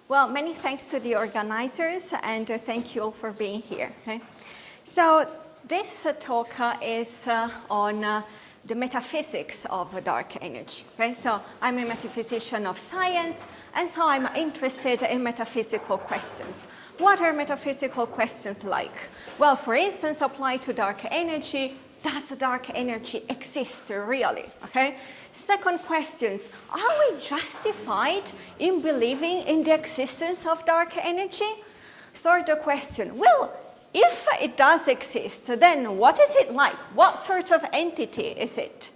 Well, many thanks to the organizers, and thank you all for being here. Okay? So this talk is on the metaphysics of dark energy. Okay? So I'm a metaphysician of science, and so I'm interested in metaphysical questions. What are metaphysical questions like? Well, for instance, applied to dark energy, does dark energy exist really? Okay? Second question, are we justified in believing in the existence of dark energy? Third question, well, if it does exist, then what is it like? What sort of entity is it?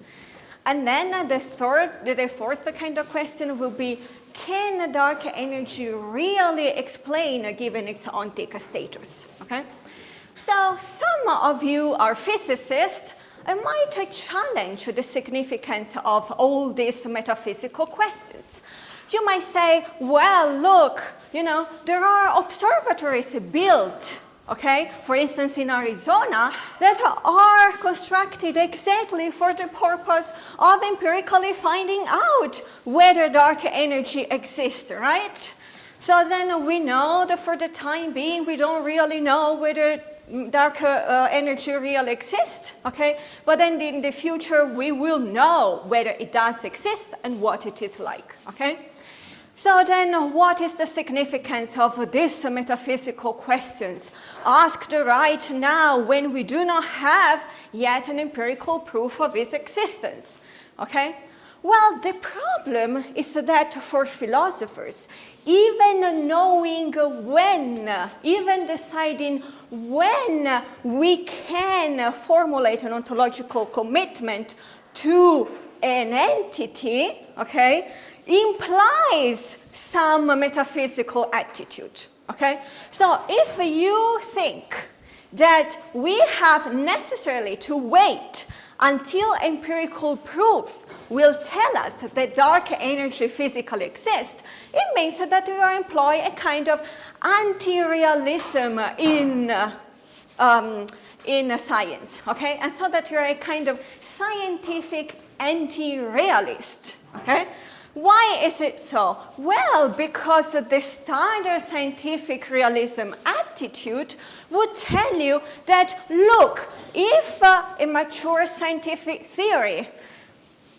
And then the fourth kind of question will be, can dark energy really explain given its ontic status? Okay? So some of you are physicists and might challenge the significance of all these metaphysical questions. You might say, well, look, there are observatories built, okay, for instance, in Arizona, that are constructed exactly for the purpose of empirically finding out whether dark energy exists, right? So then we know that for the time being, we don't really know whether dark energy really exists, okay? But then in the future, we will know whether it does exist and what it is like, okay? So then what is the significance of these metaphysical questions asked right now when we do not have yet an empirical proof of its existence, okay? Well, the problem is that for philosophers, even knowing when, even deciding when we can formulate an ontological commitment to an entity, okay, implies some metaphysical attitude, okay? So if you think that we have necessarily to wait until empirical proofs will tell us that dark energy physically exists, it means that you employ a kind of anti-realism in science, okay? And so that you're a kind of scientific anti-realist, okay? Why is it so? Well, because the standard scientific realism attitude would tell you that, look, if a mature scientific theory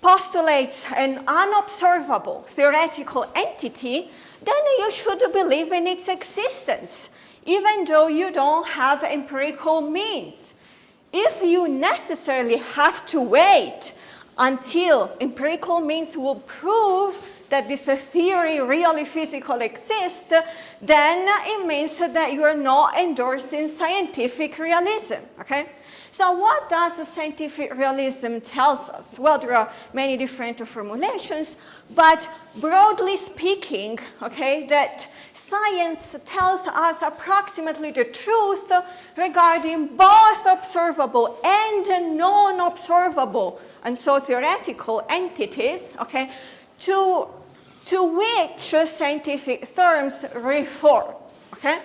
postulates an unobservable theoretical entity, then you should believe in its existence, even though you don't have empirical means. If you necessarily have to wait until empirical means will prove that this theory really physically exists, then it means that you are not endorsing scientific realism, okay? So what does scientific realism tells us? Well, there are many different formulations, but broadly speaking, okay, that science tells us approximately the truth regarding both observable and non-observable, and so theoretical entities, okay, to which scientific terms refer, okay?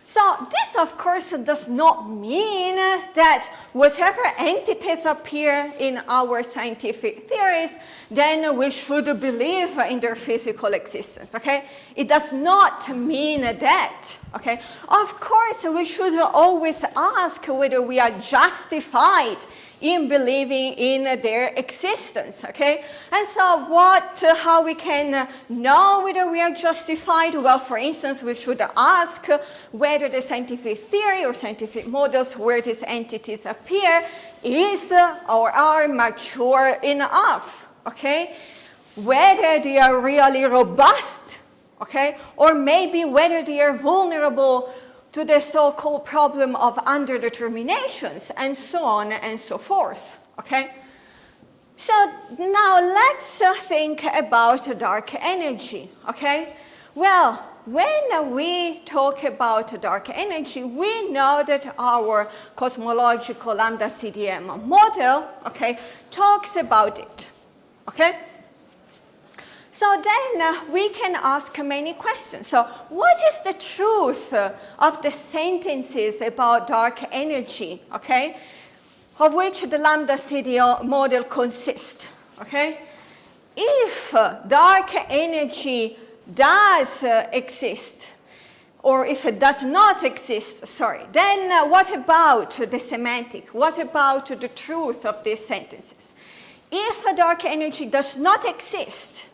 So this, of course, does not mean that whatever entities appear in our scientific theories, then we should believe in their physical existence, okay? It does not mean that, okay? Of course, we should always ask whether we are justified in believing in their existence, okay? And so how we can know whether we are justified? Well, for instance, we should ask whether the scientific theory or scientific models where these entities appear is or are mature enough, okay? Whether they are really robust, okay? Or maybe whether they are vulnerable to the so-called problem of underdeterminations, and so on and so forth, okay? So now let's think about dark energy, okay? Well, when we talk about dark energy, we know that our cosmological lambda CDM model, okay, talks about it, okay? So then we can ask many questions. So what is the truth of the sentences about dark energy, okay, of which the lambda CDO model consists, okay? If dark energy does exist, or if it does not exist, sorry, then what about the semantic? What about the truth of these sentences? If a dark energy does not exist,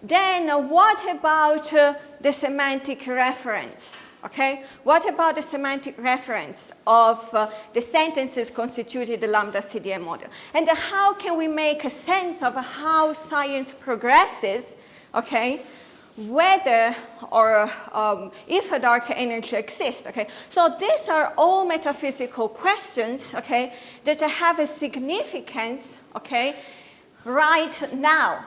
then what about the semantic reference? Okay, what about the semantic reference of the sentences constituted the lambda CDM model? And how can we make a sense of how science progresses, okay, whether or if a dark energy exists, okay? So these are all metaphysical questions, okay, that have a significance, okay, right now,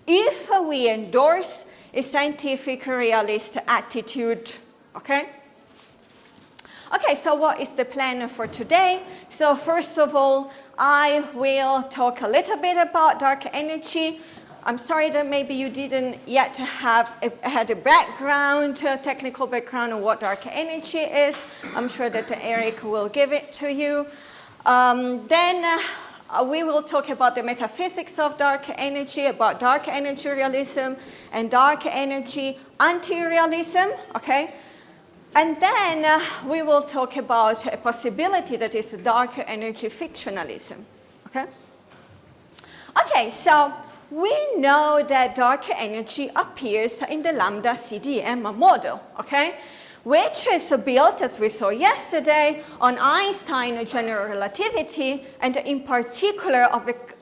if we endorse a scientific realist attitude, okay? Okay, so what is the plan for today? So first of all, I will talk a little bit about dark energy. I'm sorry that maybe you didn't yet had a background, technical background on what dark energy is. I'm sure that Eric will give it to you. Then we will talk about the metaphysics of dark energy, about dark energy realism and dark energy anti-realism, okay? And then we will talk about a possibility that is dark energy fictionalism, okay? Okay, so we know that dark energy appears in the lambda CDM model, okay? Which is built, as we saw yesterday, on Einstein general relativity, and in particular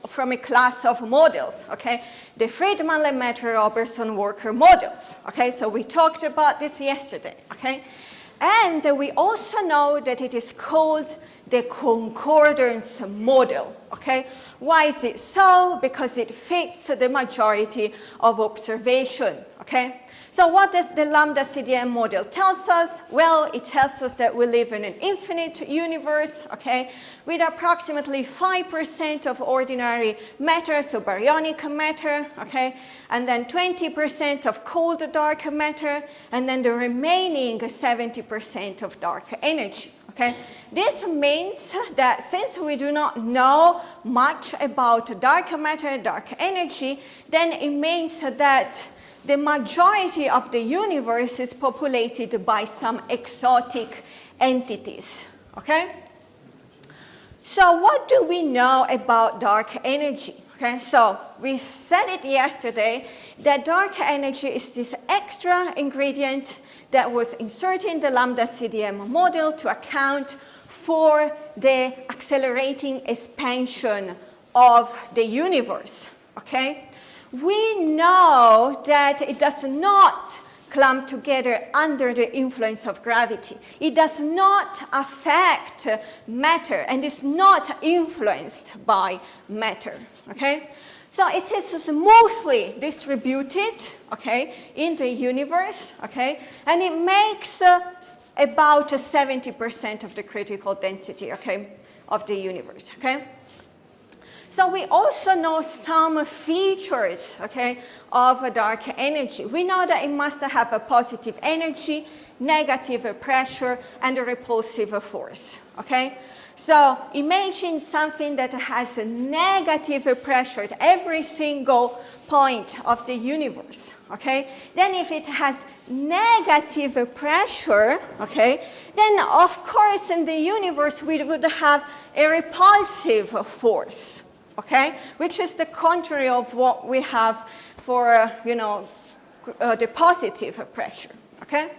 from a class of models, okay? The Friedmann-Lemaitre-Robertson-Walker models, okay? So we talked about this yesterday, okay? And we also know that it is called the concordance model, okay? Why is it so? Because it fits the majority of observation, okay? So what does the lambda CDM model tell us? Well, it tells us that we live in an infinite universe, okay, with approximately 5% of ordinary matter, so baryonic matter, okay, and then 20% of cold dark matter, and then the remaining 70% of dark energy. Okay? This means that since we do not know much about dark matter, dark energy, then it means that the majority of the universe is populated by some exotic entities, okay? So what do we know about dark energy? Okay, so we said it yesterday that dark energy is this extra ingredient that was inserted in the lambda CDM model to account for the accelerating expansion of the universe, okay? We know that it does not clump together under the influence of gravity. It does not affect matter and is not influenced by matter, okay? So it is smoothly distributed, okay, in the universe, okay? And it makes about 70% of the critical density, okay, of the universe, okay? So we also know some features, okay, of a dark energy. We know that it must have a positive energy, negative pressure, and a repulsive force, okay? So imagine something that has a negative pressure at every single point of the universe, okay? Then if it has negative pressure, okay, then of course in the universe we would have a repulsive force, okay, which is the contrary of what we have for, the positive pressure, okay?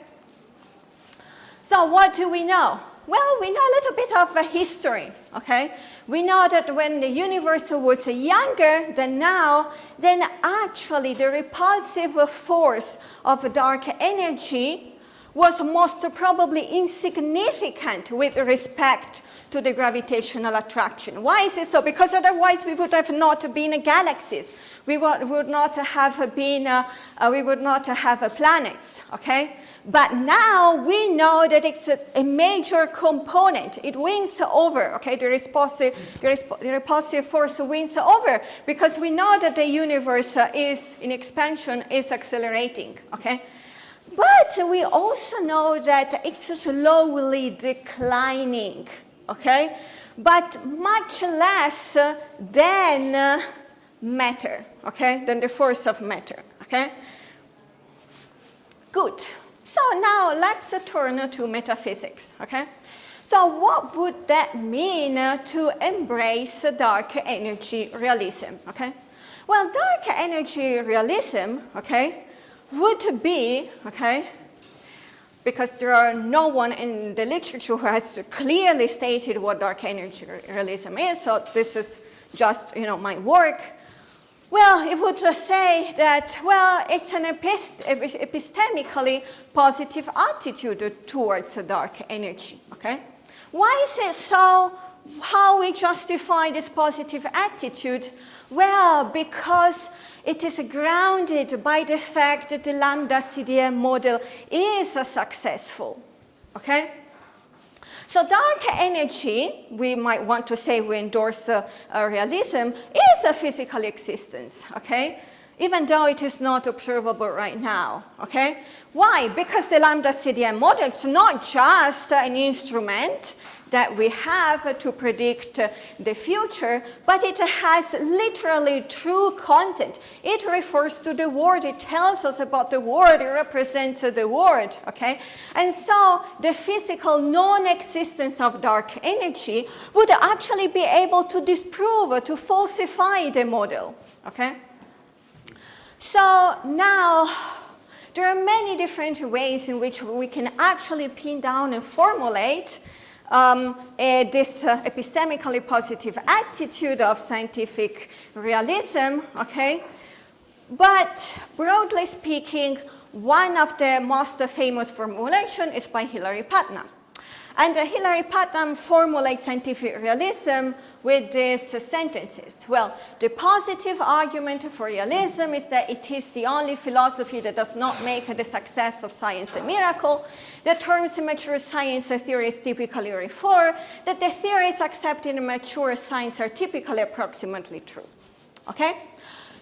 So what do we know? Well, we know a little bit of a history, okay? We know that when the universe was younger than now, then actually the repulsive force of dark energy was most probably insignificant with respect to the gravitational attraction. Why is it so? Because otherwise we would have not been galaxies. We would not have been, we would not have planets, okay? But now we know that it's a major component. It wins over, okay? The repulsive force wins over because we know that the universe is in expansion, is accelerating, okay? But we also know that it's slowly declining, okay? But much less than matter, okay? Than the force of matter, okay? Good. So now let's turn to metaphysics, okay? So what would that mean to embrace dark energy realism, okay? Well, dark energy realism, okay, would be, okay, because there are no one in the literature who has clearly stated what dark energy realism is, so this is just, my work. Well, it would just say that, well, it's an epistemically positive attitude towards dark energy, okay? Why is it so? How we justify this positive attitude? Well, because it is grounded by the fact that the lambda CDM model is successful, okay? So dark energy, we might want to say we endorse realism, is a physical existence, okay? Even though it is not observable right now, okay? Why? Because the lambda CDM model is not just an instrument that we have to predict the future, but it has literally true content. It refers to the world, it tells us about the world, it represents the world, okay? And so the physical non-existence of dark energy would actually be able to disprove, to falsify the model, okay? So now, there are many different ways in which we can actually pin down and formulate this epistemically positive attitude of scientific realism, okay? But broadly speaking, one of the most famous formulations is by Hilary Putnam. And Hilary Putnam formulates scientific realism with these sentences. Well, the positive argument for realism is that it is the only philosophy that does not make the success of science a miracle. The terms mature science theories typically refer that the theories accepted in mature science are typically approximately true. Okay?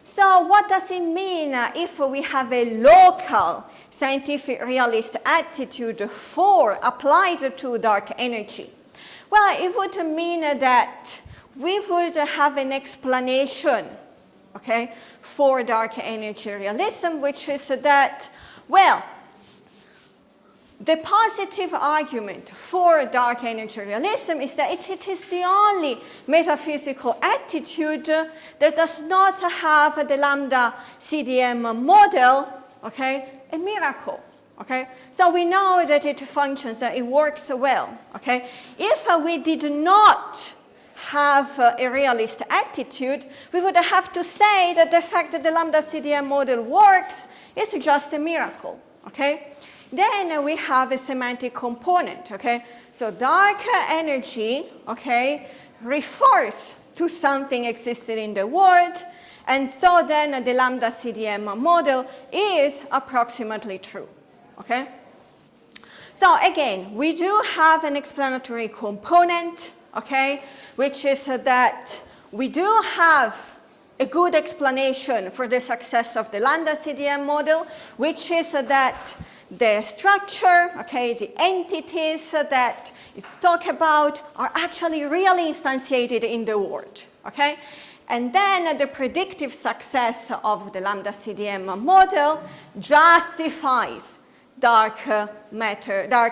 So what does it mean if we have a local scientific realist attitude applied to dark energy? Well, it would mean that we would have an explanation, okay, for dark energy realism, which is that, well, the positive argument for dark energy realism is that it is the only metaphysical attitude that does not have the lambda CDM model, okay, a miracle. Okay, so we know that it functions, that it works well. Okay, if we did not have a realist attitude, we would have to say that the fact that the lambda CDM model works is just a miracle. Okay, then we have a semantic component. Okay, so dark energy, okay, refers to something existing in the world, and so then the lambda CDM model is approximately true. Okay? So again, we do have an explanatory component, okay, which is that we do have a good explanation for the success of the lambda CDM model, which is that the structure, okay, the entities that it's talked about are actually really instantiated in the world, okay? And then the predictive success of the lambda CDM model justifies dark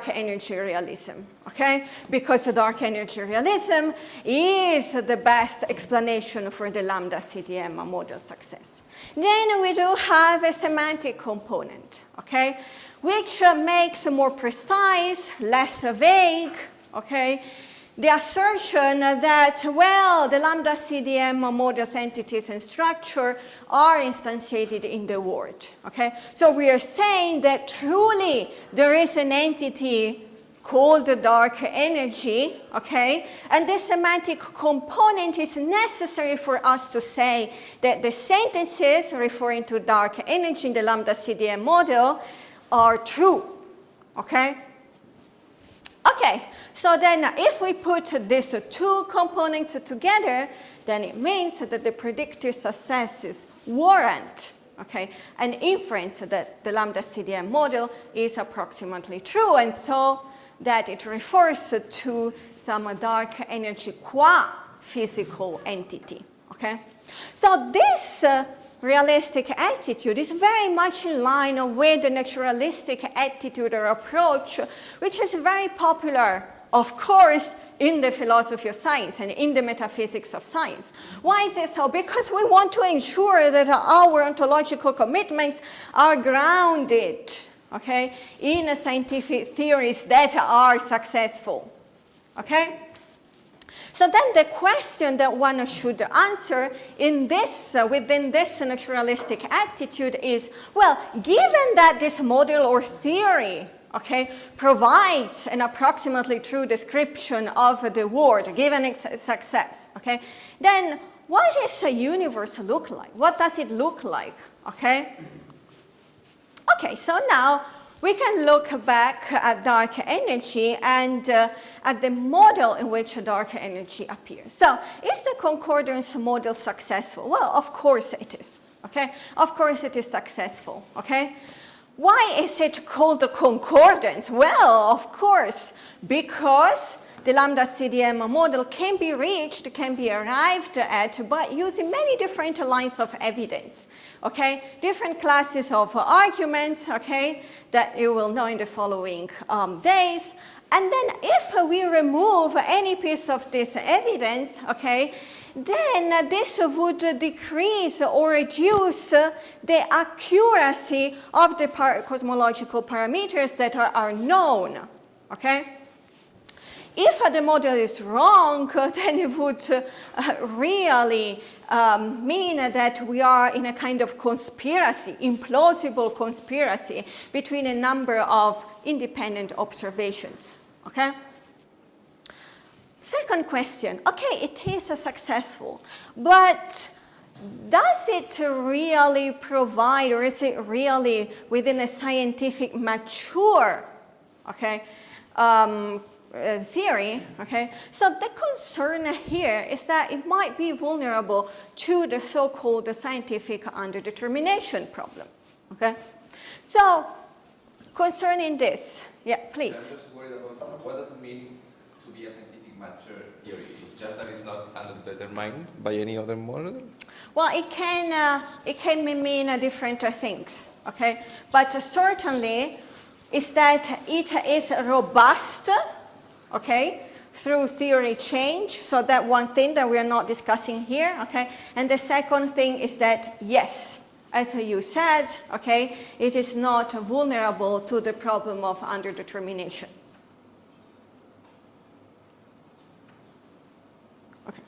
energy realism, okay? Because the dark energy realism is the best explanation for the lambda CDM model success. Then we do have a semantic component, okay? Which makes more precise, less vague, okay? The assertion that, well, the lambda CDM models, entities, and structure are instantiated in the world, okay? So we are saying that truly there is an entity called the dark energy, okay? And this semantic component is necessary for us to say that the sentences referring to dark energy in the lambda CDM model are true, okay? Okay, so then if we put these two components together, then it means that the predictive successes warrant, okay, an inference that the lambda CDM model is approximately true, and so that it refers to some dark energy qua-physical entity, okay? So this realistic attitude is very much in line with the naturalistic attitude or approach, which is very popular, of course, in the philosophy of science and in the metaphysics of science. Why is it so? Because we want to ensure that our ontological commitments are grounded, okay, in scientific theories that are successful, okay? So then the question that one should answer in this, within this naturalistic attitude is, well, given that this model or theory, okay, provides an approximately true description of the world, given its success, okay, then what does a universe look like? What does it look like, okay? Okay, so now we can look back at dark energy and at the model in which dark energy appears. So, is the concordance model successful? Well, of course it is, okay? Of course it is successful, okay? Why is it called a concordance? Well, of course, because the lambda CDM model can be reached, can be arrived at by using many different lines of evidence, okay? Different classes of arguments, okay, that you will know in the following days. And then if we remove any piece of this evidence, okay, then this would decrease or reduce the accuracy of the cosmological parameters that are known, okay? If the model is wrong, then it would really mean that we are in a kind of conspiracy, implausible conspiracy between a number of independent observations, okay? Second question, okay, it is successful, but does it really provide, or is it really within a scientific mature, okay, theory, okay? So the concern here is that it might be vulnerable to the so-called scientific underdetermination problem, okay? So concerning this, yeah, please. I'm just worried about what does it mean to be a scientific mature theory? It's just that it's not underdetermined by any other model? Well, it can mean different things, okay? But certainly is that it is robust, okay, through theory change. So that one thing that we are not discussing here, okay? And the second thing is that, yes, as you said, okay, it is not vulnerable to the problem of underdetermination. Okay.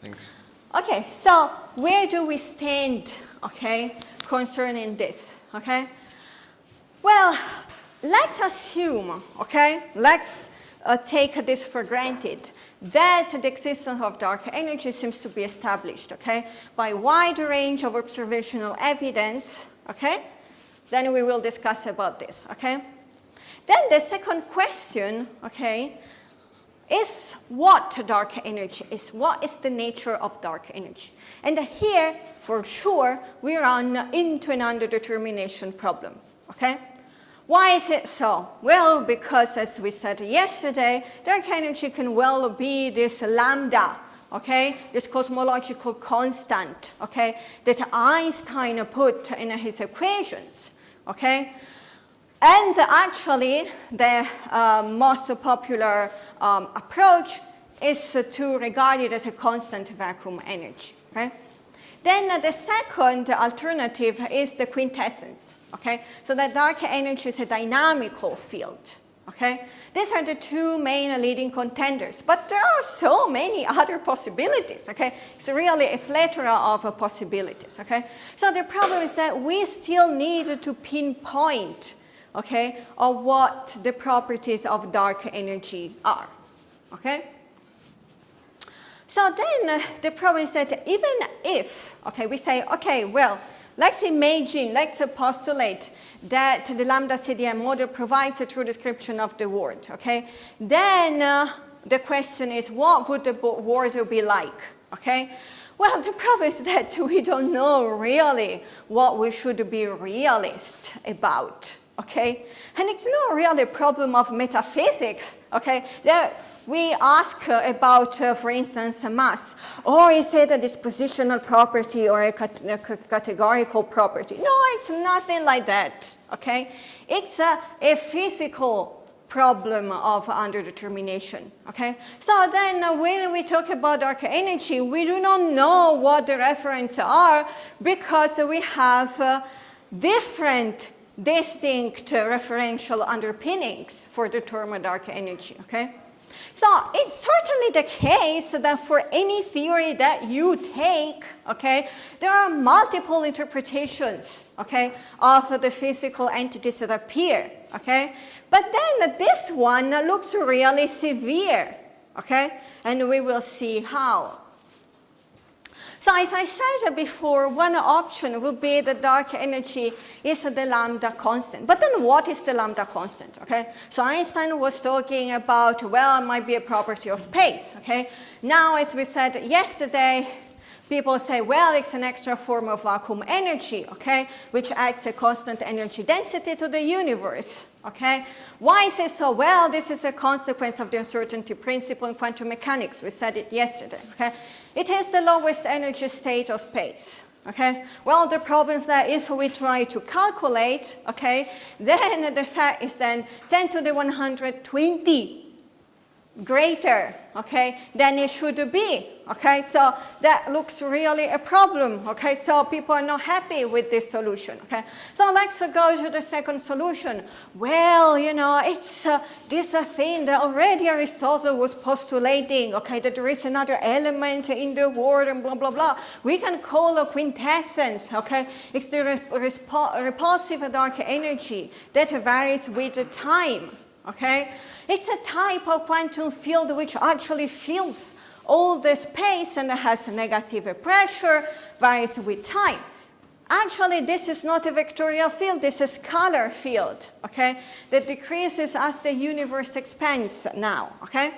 Thanks. Okay, so where do we stand, okay, concerning this, okay? Well, let's assume, okay, let's take this for granted, that the existence of dark energy seems to be established, okay, by a wide range of observational evidence, okay? Then we will discuss about this, okay? Then the second question, okay, is what dark energy is. What is the nature of dark energy? And here, for sure, we run into an underdetermination problem, okay? Why is it so? Well, because as we said yesterday, dark energy can well be this lambda, okay? This cosmological constant, okay? That Einstein put in his equations, okay? And actually, the most popular approach is to regard it as a constant vacuum energy, okay? Then the second alternative is the quintessence, okay? So that dark energy is a dynamical field, okay? These are the two main leading contenders, but there are so many other possibilities, okay? It's really a plethora of possibilities, okay? So the problem is that we still need to pinpoint, okay, of what the properties of dark energy are, okay? So then the problem is that even if, okay, we say, okay, well, let's imagine, let's postulate that the lambda CDM model provides a true description of the world, okay? Then the question is, what would the world be like, okay? Well, the problem is that we don't know really what we should be realist about, okay? And it's not really a problem of metaphysics, okay? we ask about, for instance, mass, or is it a dispositional property or a categorical property? No, it's nothing like that, okay? It's a physical problem of underdetermination, okay? So then when we talk about dark energy, we do not know what the referents are because we have different distinct referential underpinnings for the term dark energy, okay? So it's certainly the case that for any theory that you take, okay, there are multiple interpretations, okay, of the physical entities that appear, okay? But then this one looks really severe, okay? And we will see how. So as I said before, one option would be that dark energy is the lambda constant. But then what is the lambda constant, okay? So Einstein was talking about, well, it might be a property of space, okay? Now, as we said yesterday, people say, well, it's an extra form of vacuum energy, okay, which adds a constant energy density to the universe, okay? Why is it so? Well, this is a consequence of the uncertainty principle in quantum mechanics. We said it yesterday, okay? It is the lowest energy state of space, okay? Well, the problem is that if we try to calculate, okay, then the fact is then 10 to the 120 greater, okay, than it should be, okay? So that looks really a problem, okay? So people are not happy with this solution, okay? So let's go to the second solution. Well, you know, it's this thing that already Aristotle was postulating, okay, that there is another element in the world and blah, blah, blah. We can call a quintessence, okay? It's the repulsive dark energy that varies with time, okay? It's a type of quantum field which actually fills all the space and has negative pressure, varies with time. Actually, this is not a vectorial field, this is a scalar field, okay, that decreases as the universe expands now, okay?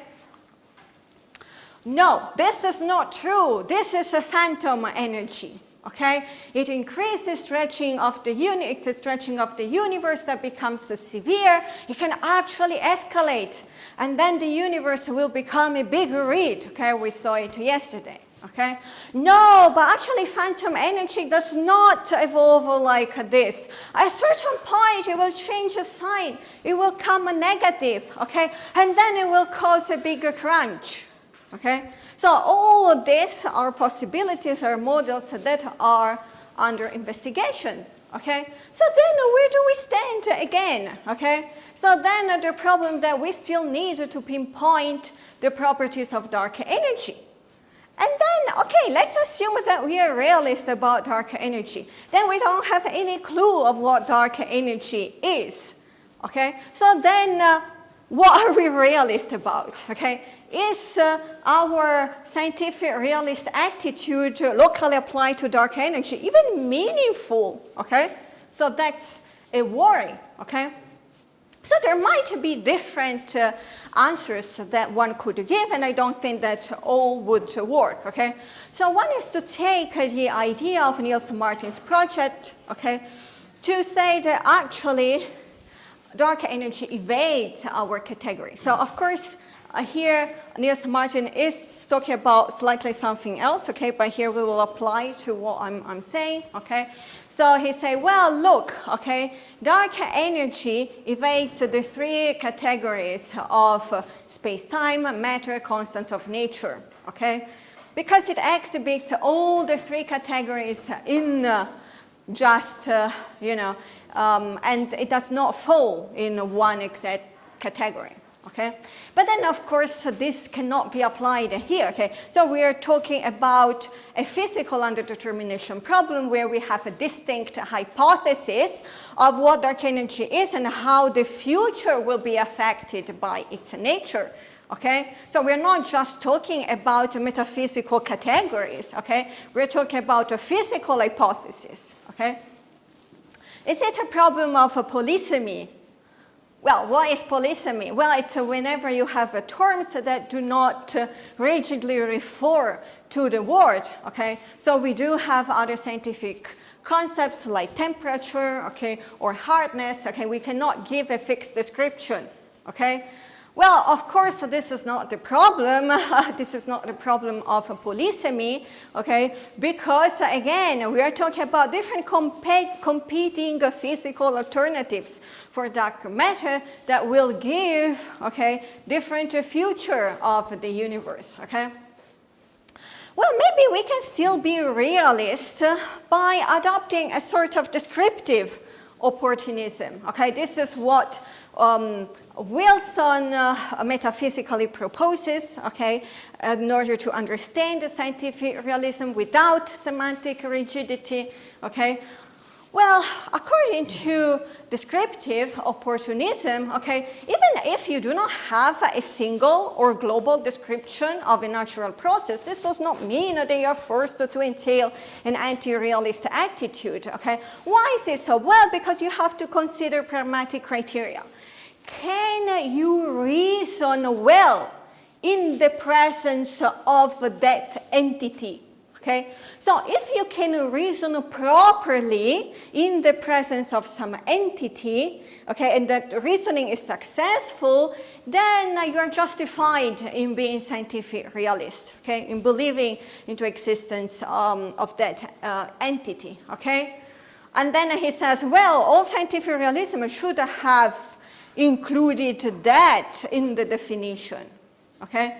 No, this is not true. This is a phantom energy. Okay, it increases stretching of the it's a stretching of the universe that becomes severe. It can actually escalate, and then the universe will become a big reed. Okay, we saw it yesterday. Okay, no, but actually, phantom energy does not evolve like this. At a certain point, it will change a sign. It will come a negative. Okay, and then it will cause a bigger crunch. Okay. So all of these are possibilities or models that are under investigation, okay? So then where do we stand again, okay? So then the problem that we still need to pinpoint the properties of dark energy. And then, okay, let's assume that we are realists about dark energy. Then we don't have any clue of what dark energy is, okay? So then what are we realist about, okay? Is our scientific realist attitude locally applied to dark energy even meaningful, okay? So that's a worry, okay? So there might be different answers that one could give, and I don't think that all would work, okay? So one is to take the idea of Niels Martin's project, okay, to say that actually dark energy evades our category. So of course, here, Niels Martin is talking about slightly something else, okay, but here we will apply to what I'm saying, okay. So he say, well, look, okay, dark energy evades the three categories of space-time, matter, constant of nature, okay, because it exhibits all the three categories in just, you know, and it does not fall in one exact category. Okay, but then of course this cannot be applied here. Okay, so we are talking about a physical underdetermination problem where we have a distinct hypothesis of what dark energy is and how the future will be affected by its nature. Okay, so we're not just talking about metaphysical categories. Okay, we're talking about a physical hypothesis. Okay, is it a problem of a polysemy? Well, what is polysemy? Well, it's whenever you have terms that do not rigidly refer to the word, okay? So we do have other scientific concepts like temperature, okay, or hardness, okay? We cannot give a fixed description, okay? Well, of course, this is not the problem. This is not the problem of polysemy, okay? Because, again, we are talking about different competing physical alternatives for dark matter that will give, okay, different future of the universe, okay? Well, maybe we can still be realist by adopting a sort of descriptive opportunism, okay? This is what Wilson metaphysically proposes, okay, in order to understand the scientific realism without semantic rigidity, okay. Well, according to descriptive opportunism, okay, even if you do not have a single or global description of a natural process, this does not mean that they are forced to entail an anti-realist attitude, okay. Why is it so? Well, because you have to consider pragmatic criteria. Can you reason well in the presence of that entity? Okay? So if you can reason properly in the presence of some entity, okay, and that reasoning is successful, then you are justified in being scientific realist, okay, in believing into existence of that entity, okay? And then he says, well, all scientific realism should have included that in the definition, okay?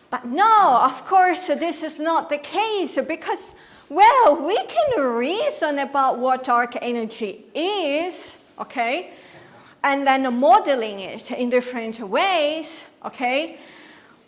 But no, of course, this is not the case because, well, we can reason about what dark energy is, okay, and then modeling it in different ways, okay.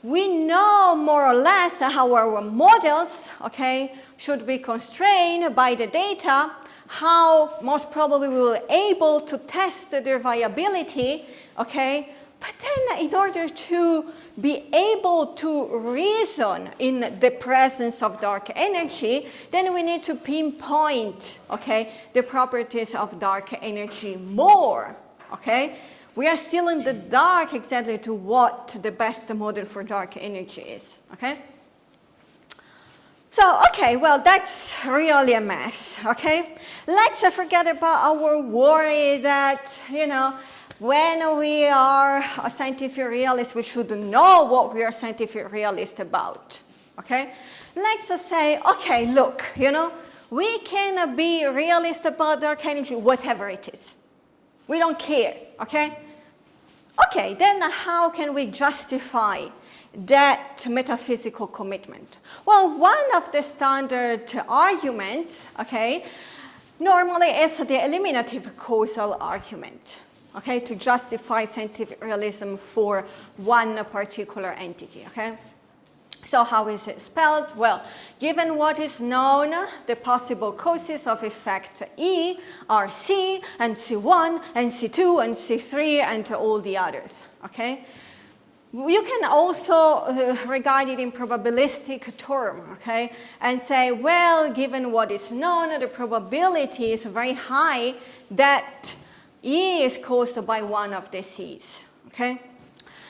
We know more or less how our models, okay, should be constrained by the data, how most probably we will be able to test their viability, okay. But then in order to be able to reason in the presence of dark energy, then we need to pinpoint, okay, the properties of dark energy more, okay? We are still in the dark exactly to what the best model for dark energy is, okay? So, okay, well, that's really a mess, okay? Let's forget about our worry that, you know, when we are a scientific realist, we should know what we are scientific realist about, okay? Let's say, okay, look, you know, we can be realist about dark energy, whatever it is. We don't care, okay? Okay, then how can we justify that metaphysical commitment? Well, one of the standard arguments, okay, normally is the eliminative causal argument. Okay, to justify scientific realism for one particular entity, okay? So how is it spelled? Well, given what is known, the possible causes of effect E are C and C1 and C2 and C3 and all the others, okay? You can also regard it in probabilistic term, okay? And say, well, given what is known, the probability is very high that E is caused by one of the C's, okay?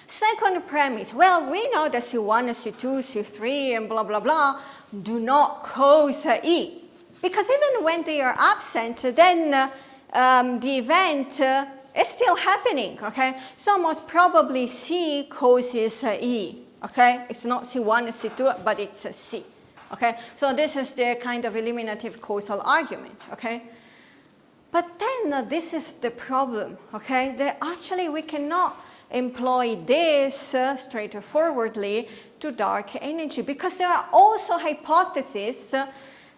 Second premise, well, we know that C1, C2, C3, and blah, blah, blah do not cause E. Because even when they are absent, then the event is still happening, okay? So most probably C causes E, okay? It's not C1, C2, but it's C, okay? So this is the kind of eliminative causal argument, okay? But then this is the problem, okay? That actually we cannot employ this straightforwardly to dark energy because there are also hypotheses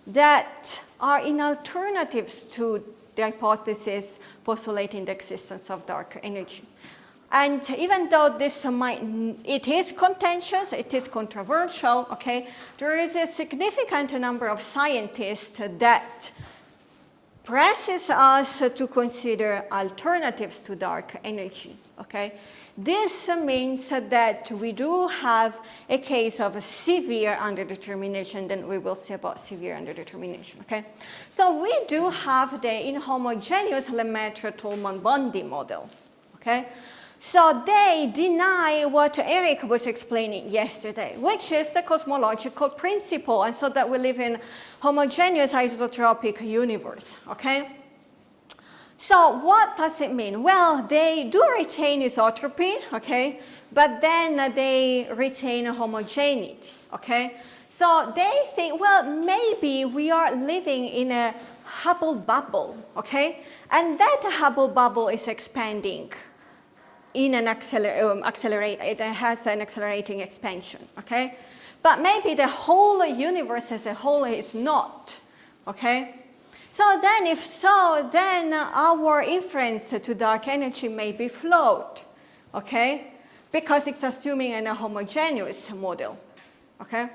that are in alternatives to the hypothesis postulating the existence of dark energy. And even though this it is contentious, it is controversial, okay? There is a significant number of scientists that presses us to consider alternatives to dark energy, okay? This means that we do have a case of a severe underdetermination, then we will see about severe underdetermination, okay? So we do have the inhomogeneous Lemaitre-Tolman-Bondy model, okay? So they deny what Eric was explaining yesterday, which is the cosmological principle, and so that we live in homogeneous isotropic universe, okay? So what does it mean? Well, they do retain isotropy, okay, but then they retain homogeneity, okay? So they think, well, maybe we are living in a Hubble bubble, okay? And that Hubble bubble is expanding in an it has an accelerating expansion, okay? But maybe the whole universe as a whole is not, okay? So then, if so, then our inference to dark energy may be flawed, okay? Because it's assuming a homogeneous model, okay?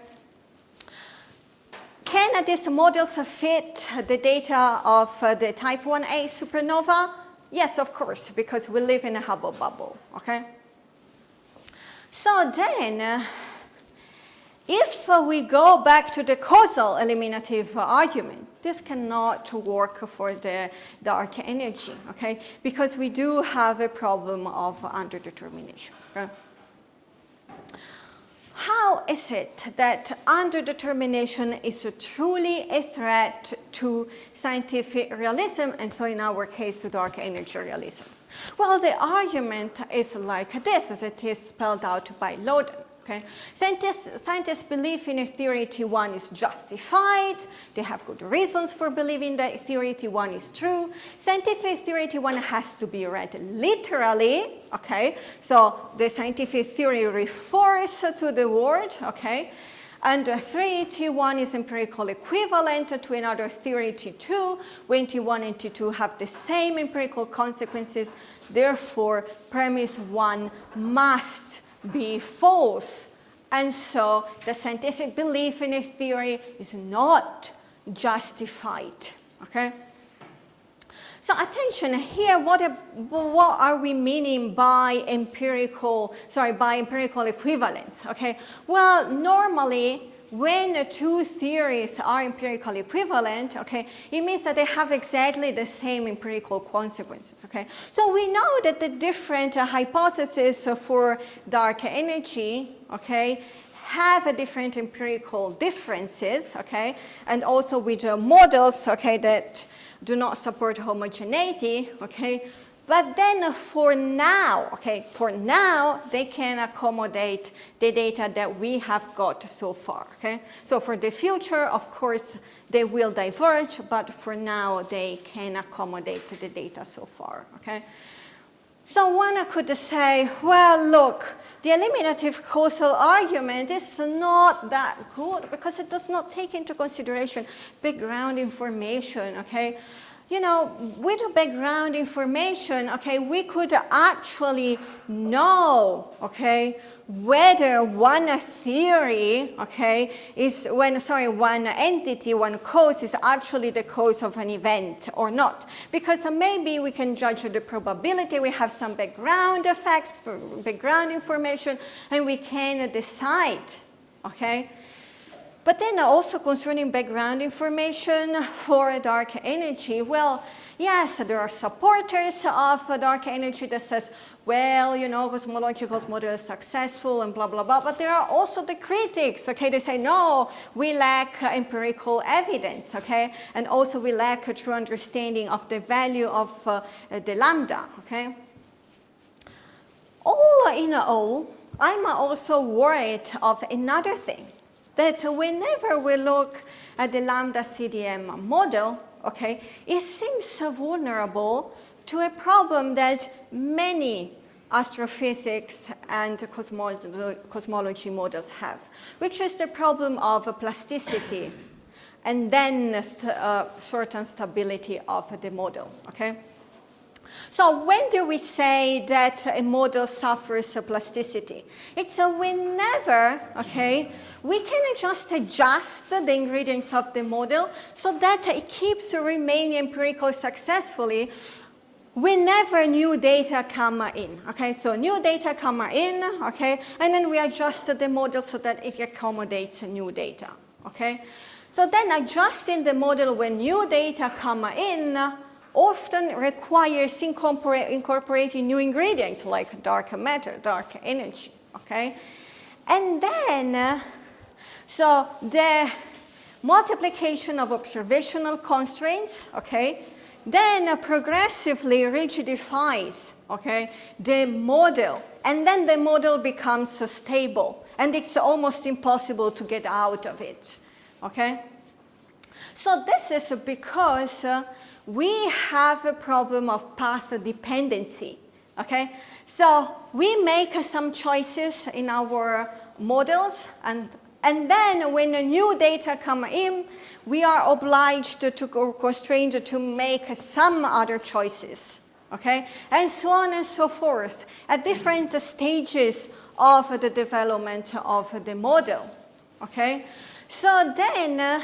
Can these models fit the data of the type 1a supernova? Yes, of course, because we live in a Hubble bubble, okay? So then, if we go back to the causal eliminative argument, this cannot work for the dark energy, okay? Because we do have a problem of underdetermination, okay? How is it that underdetermination is truly a threat to scientific realism, and so in our case to dark energy realism? Well, the argument is like this, as it is spelled out by Loden. Okay. Scientists believe in a theory T1 is justified. They have good reasons for believing that theory T1 is true. Scientific theory T1 has to be read literally. Okay. So the scientific theory refers to the word. Okay. And theory T1 is empirical equivalent to another theory T2, when T1 and T2 have the same empirical consequences. Therefore, premise 1 must be false. And so the scientific belief in a theory is not justified. Okay? So attention here, what are we meaning by empirical equivalence? Okay? Well, normally when two theories are empirically equivalent, okay, it means that they have exactly the same empirical consequences, okay? So we know that the different hypotheses for dark energy, okay, have a different empirical differences, okay, and also with models, okay, that do not support homogeneity, okay. But then for now, okay, they can accommodate the data that we have got so far, okay? So for the future, of course, they will diverge, but for now, they can accommodate the data so far, okay? So one could say, well, look, the eliminative causal argument is not that good because it does not take into consideration background information, okay? You know, with the background information, okay, we could actually know, okay, whether one theory, okay, one entity, one cause is actually the cause of an event or not. Because maybe we can judge the probability, we have some background effects, background information, and we can decide, okay? But then also concerning background information for dark energy, well, yes, there are supporters of dark energy that says, well, you know, cosmological model is successful and blah, blah, blah. But there are also the critics, okay? They say, no, we lack empirical evidence, okay? And also we lack a true understanding of the value of the lambda, okay? All in all, I'm also worried of another thing. That whenever we look at the lambda CDM model, okay, it seems vulnerable to a problem that many astrophysics and cosmology models have, which is the problem of plasticity and then certain stability of the model, okay? So when do we say that a model suffers plasticity? It's whenever, okay, we can just adjust the ingredients of the model so that it keeps remaining empirical successfully whenever new data come in, okay? So new data come in, okay, and then we adjust the model so that it accommodates new data, okay? So then adjusting the model when new data come in often requires incorporating new ingredients like dark matter, dark energy, okay? And then, so the multiplication of observational constraints, okay, then progressively rigidifies, okay, the model, and then the model becomes stable, and it's almost impossible to get out of it, okay? So this is because we have a problem of path dependency, okay? So we make some choices in our models, and then when new data come in, we are obliged to, or constrained to make some other choices, okay? And so on and so forth, at different stages of the development of the model, okay? So then,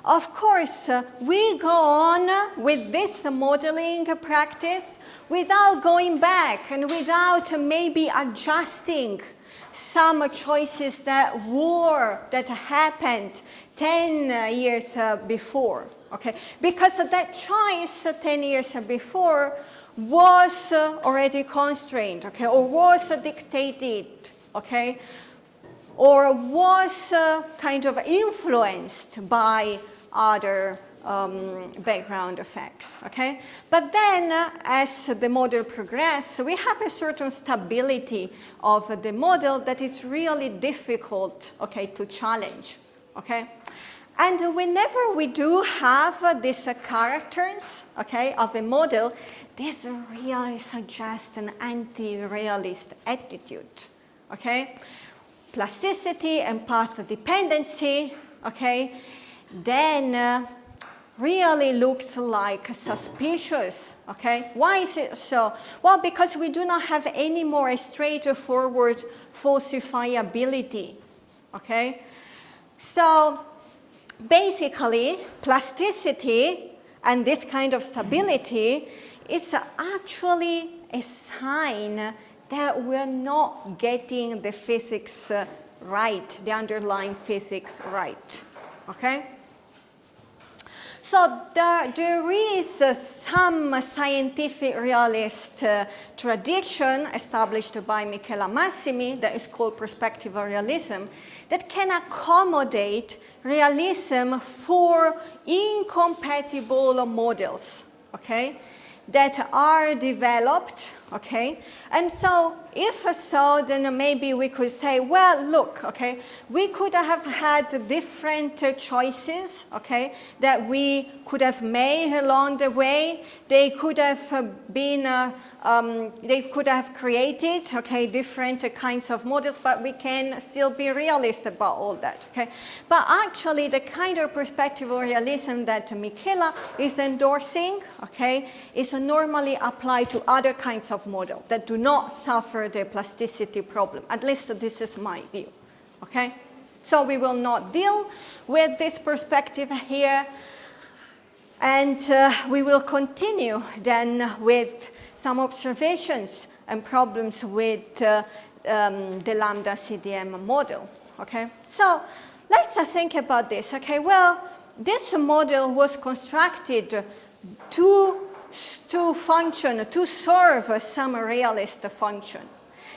of course, we go on with this modeling practice without going back and without maybe adjusting some choices that happened 10 years before, okay? Because that choice 10 years before was already constrained, okay, or was dictated, okay, or was kind of influenced by other background effects, okay? But then, as the model progresses, we have a certain stability of the model that is really difficult, okay, to challenge, okay? And whenever we do have these characters, okay, of a model, this really suggests an anti-realist attitude, okay? Plasticity and path dependency, okay, then really looks like suspicious, okay? Why is it so? Well, because we do not have any more straightforward falsifiability, okay? So basically, plasticity and this kind of stability is actually a sign that we're not getting the physics right, the underlying physics right, okay? So there is some scientific realist tradition established by Michela Massimi that is called perspective realism that can accommodate realism for incompatible models, okay, that are developed, okay? And so, if so, then maybe we could say, well, look, okay, we could have had different choices, okay, that we could have made along the way. They could have been, they could have created, okay, different kinds of models, but we can still be realist about all that, okay? But actually, the kind of perspective of realism that Michela is endorsing, okay, is normally applied to other kinds of models that do not suffer the plasticity problem. At least this is my view, okay? So we will not deal with this perspective here, and we will continue then with some observations and problems with the lambda CDM model, okay? So let's think about this, okay? Well, this model was constructed to function, to serve some realist function.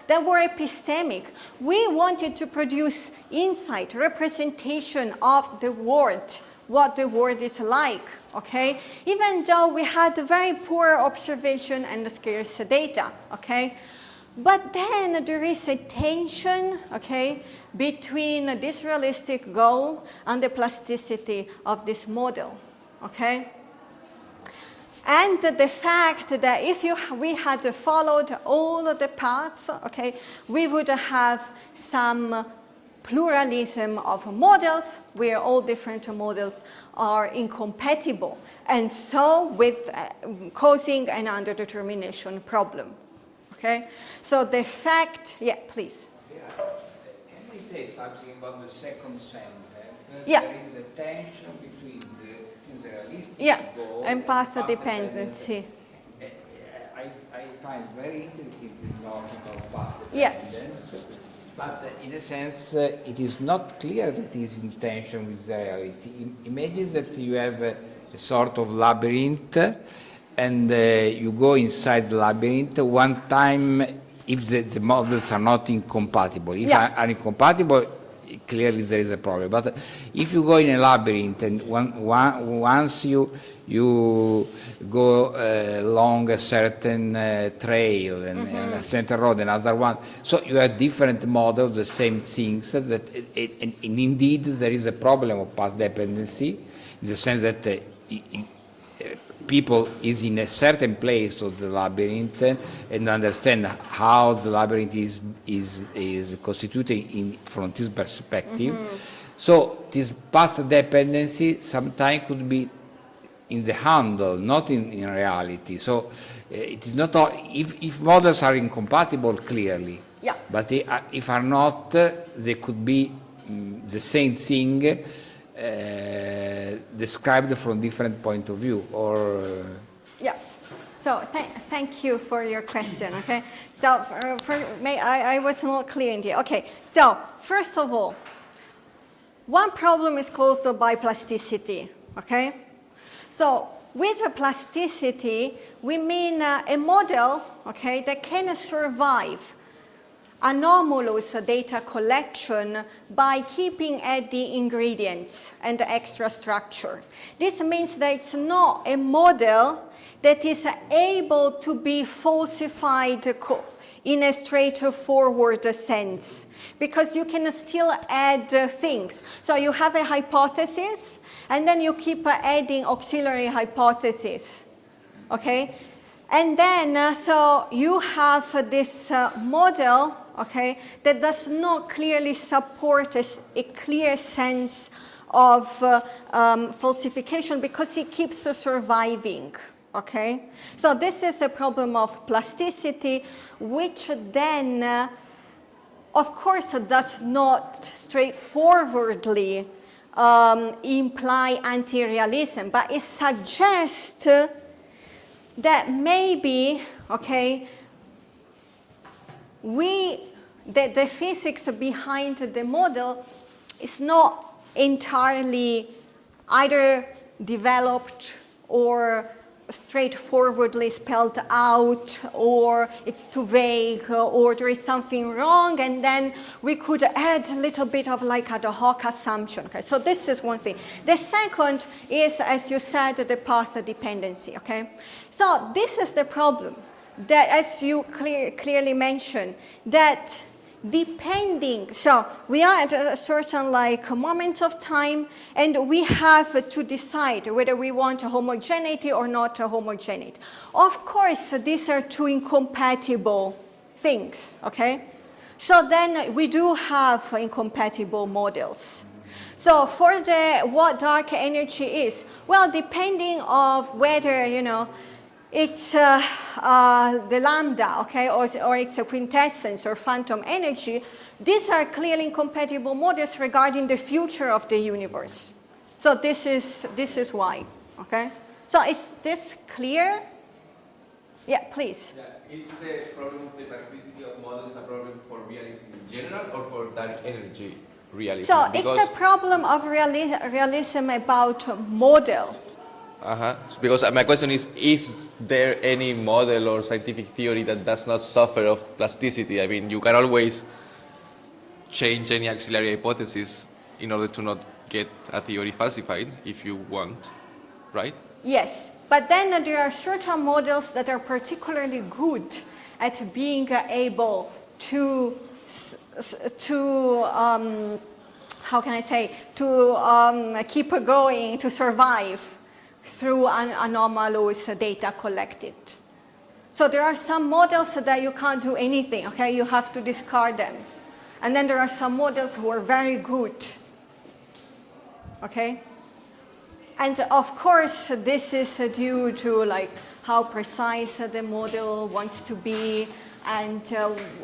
That were epistemic. We wanted to produce insight, representation of the world, what the world is like, okay? Even though we had very poor observation and scarce data, okay? But then there is a tension, okay, between this realistic goal and the plasticity of this model, okay? And the fact that if we had followed all of the paths, okay, we would have some pluralism of models where all different models are incompatible, and so with causing an underdetermination problem, okay? So the fact, yeah, please. Yeah. Can we say something about the second sentence? Yeah. There is a tension between the realistic goal and path dependency. I find very interesting this notion of path Yeah. dependence, but in a sense it is not clear that it is in tension with the realistic. Imagine that you have a sort of labyrinth and you go inside the labyrinth one time if the models are not incompatible. If are incompatible, clearly there is a problem. But if you go in a labyrinth and once you go along a certain trail and a certain road, another one, so you have different models, the same things, that and indeed there is a problem of path dependency, in the sense that people is in a certain place of the labyrinth and understand how the labyrinth is constituted from this perspective. So this path dependency sometimes could be in the handle, not in reality. So it is not all, if models are incompatible, clearly. Yeah. But if are not, they could be the same thing described from different point of view, or yeah. So thank you for your question. Okay. So I was not clear in here. Okay. So first of all, one problem is caused by plasticity. Okay. So with a plasticity, we mean a model, okay, that can survive anomalous data collection by keeping at the ingredients and the extra structure. This means that it's not a model that is able to be falsified in a straightforward sense, because you can still add things. So you have a hypothesis, and then you keep adding auxiliary hypotheses, okay? And then, so you have this model, okay, that does not clearly support a clear sense of falsification, because it keeps surviving, okay? So this is a problem of plasticity, which then, of course, does not straightforwardly imply anti-realism, but it suggests that maybe, okay, the physics behind the model is not entirely either developed or straightforwardly spelled out, or it's too vague, or there is something wrong, and then we could add a little bit of like ad hoc assumption. Okay, so this is one thing. The second is, as you said, the path dependency. Okay, so this is the problem, that as you clearly mentioned, that depending, so we are at a certain like moment of time, and we have to decide whether we want a homogeneity or not a homogeneity. Of course, these are two incompatible things, okay? So then we do have incompatible models. So for what dark energy is, well, depending on whether, you know, it's the lambda, okay, or it's a quintessence or phantom energy, these are clearly incompatible models regarding the future of the universe. So this is why, okay? So is this clear? Yeah, please. Yeah. Is the problem of the plasticity of models a problem for realism in general, or for dark energy realism? So it's a problem of realism about model. Because my question is there any model or scientific theory that does not suffer of plasticity? I mean, you can always change any auxiliary hypothesis in order to not get a theory falsified if you want, right? Yes, but then there are certain models that are particularly good at being able to how can I say, to keep going, to survive through anomalous data collected. So there are some models that you can't do anything, okay? You have to discard them. And then there are some models who are very good, okay? And of course, this is due to like how precise the model wants to be, and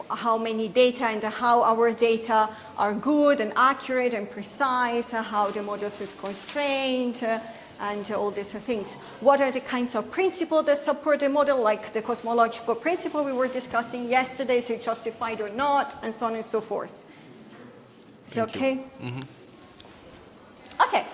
how many data and how our data are good and accurate and precise, how the model is constrained, and all these things. What are the kinds of principles that support the model, like the cosmological principle we were discussing yesterday, is it justified or not, and so on and so forth. Is it okay? Mm-hmm. Okay.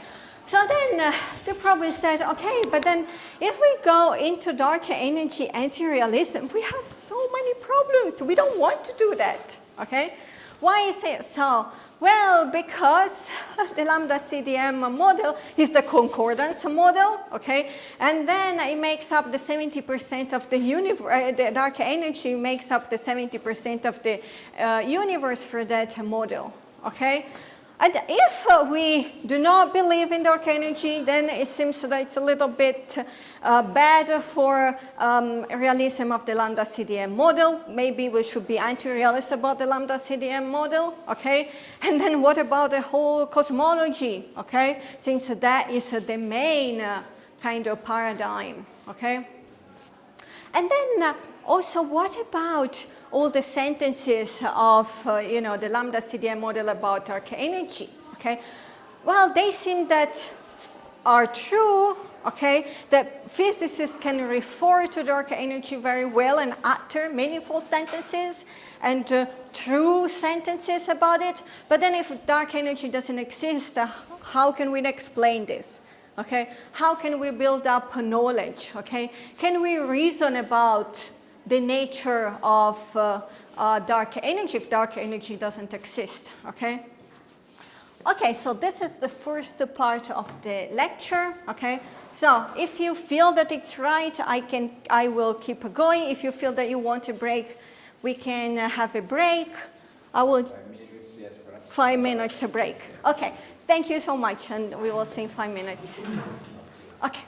So then the problem is that, okay, but then if we go into dark energy anti-realism, we have so many problems. We don't want to do that, okay? Why is it so? Well, because the lambda CDM model is the concordance model, okay? And then it makes up the 70% of the universe, the dark energy makes up the 70% of the universe for that model, okay? And if we do not believe in dark energy, then it seems that it's a little bit bad for realism of the lambda CDM model. Maybe we should be anti-realist about the lambda CDM model, okay? And then what about the whole cosmology, okay? Since that is the main kind of paradigm, okay? And then also, what about all the sentences of, the lambda CDM model about dark energy, okay? Well, they seem that are true, okay? That physicists can refer to dark energy very well and utter meaningful sentences and true sentences about it. But then if dark energy doesn't exist, how can we explain this? Okay, how can we build up knowledge? Okay, can we reason about the nature of dark energy if dark energy doesn't exist? Okay. Okay, so this is the first part of the lecture. Okay, so if you feel that it's right, I will keep going. If you feel that you want a break, we can have a break. I will 5 minutes a break. Okay. Thank you so much, and we will see in 5 minutes. Okay.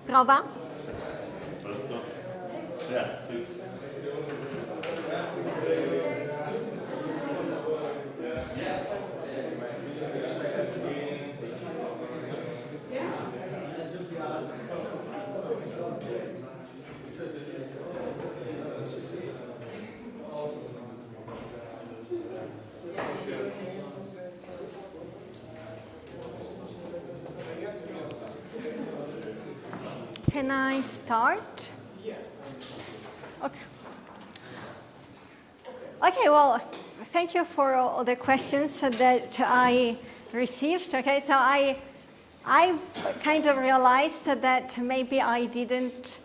Prova? Can I start? Okay. Okay, well, thank you for all the questions that I received. Okay, so I kind of realized that maybe I didn't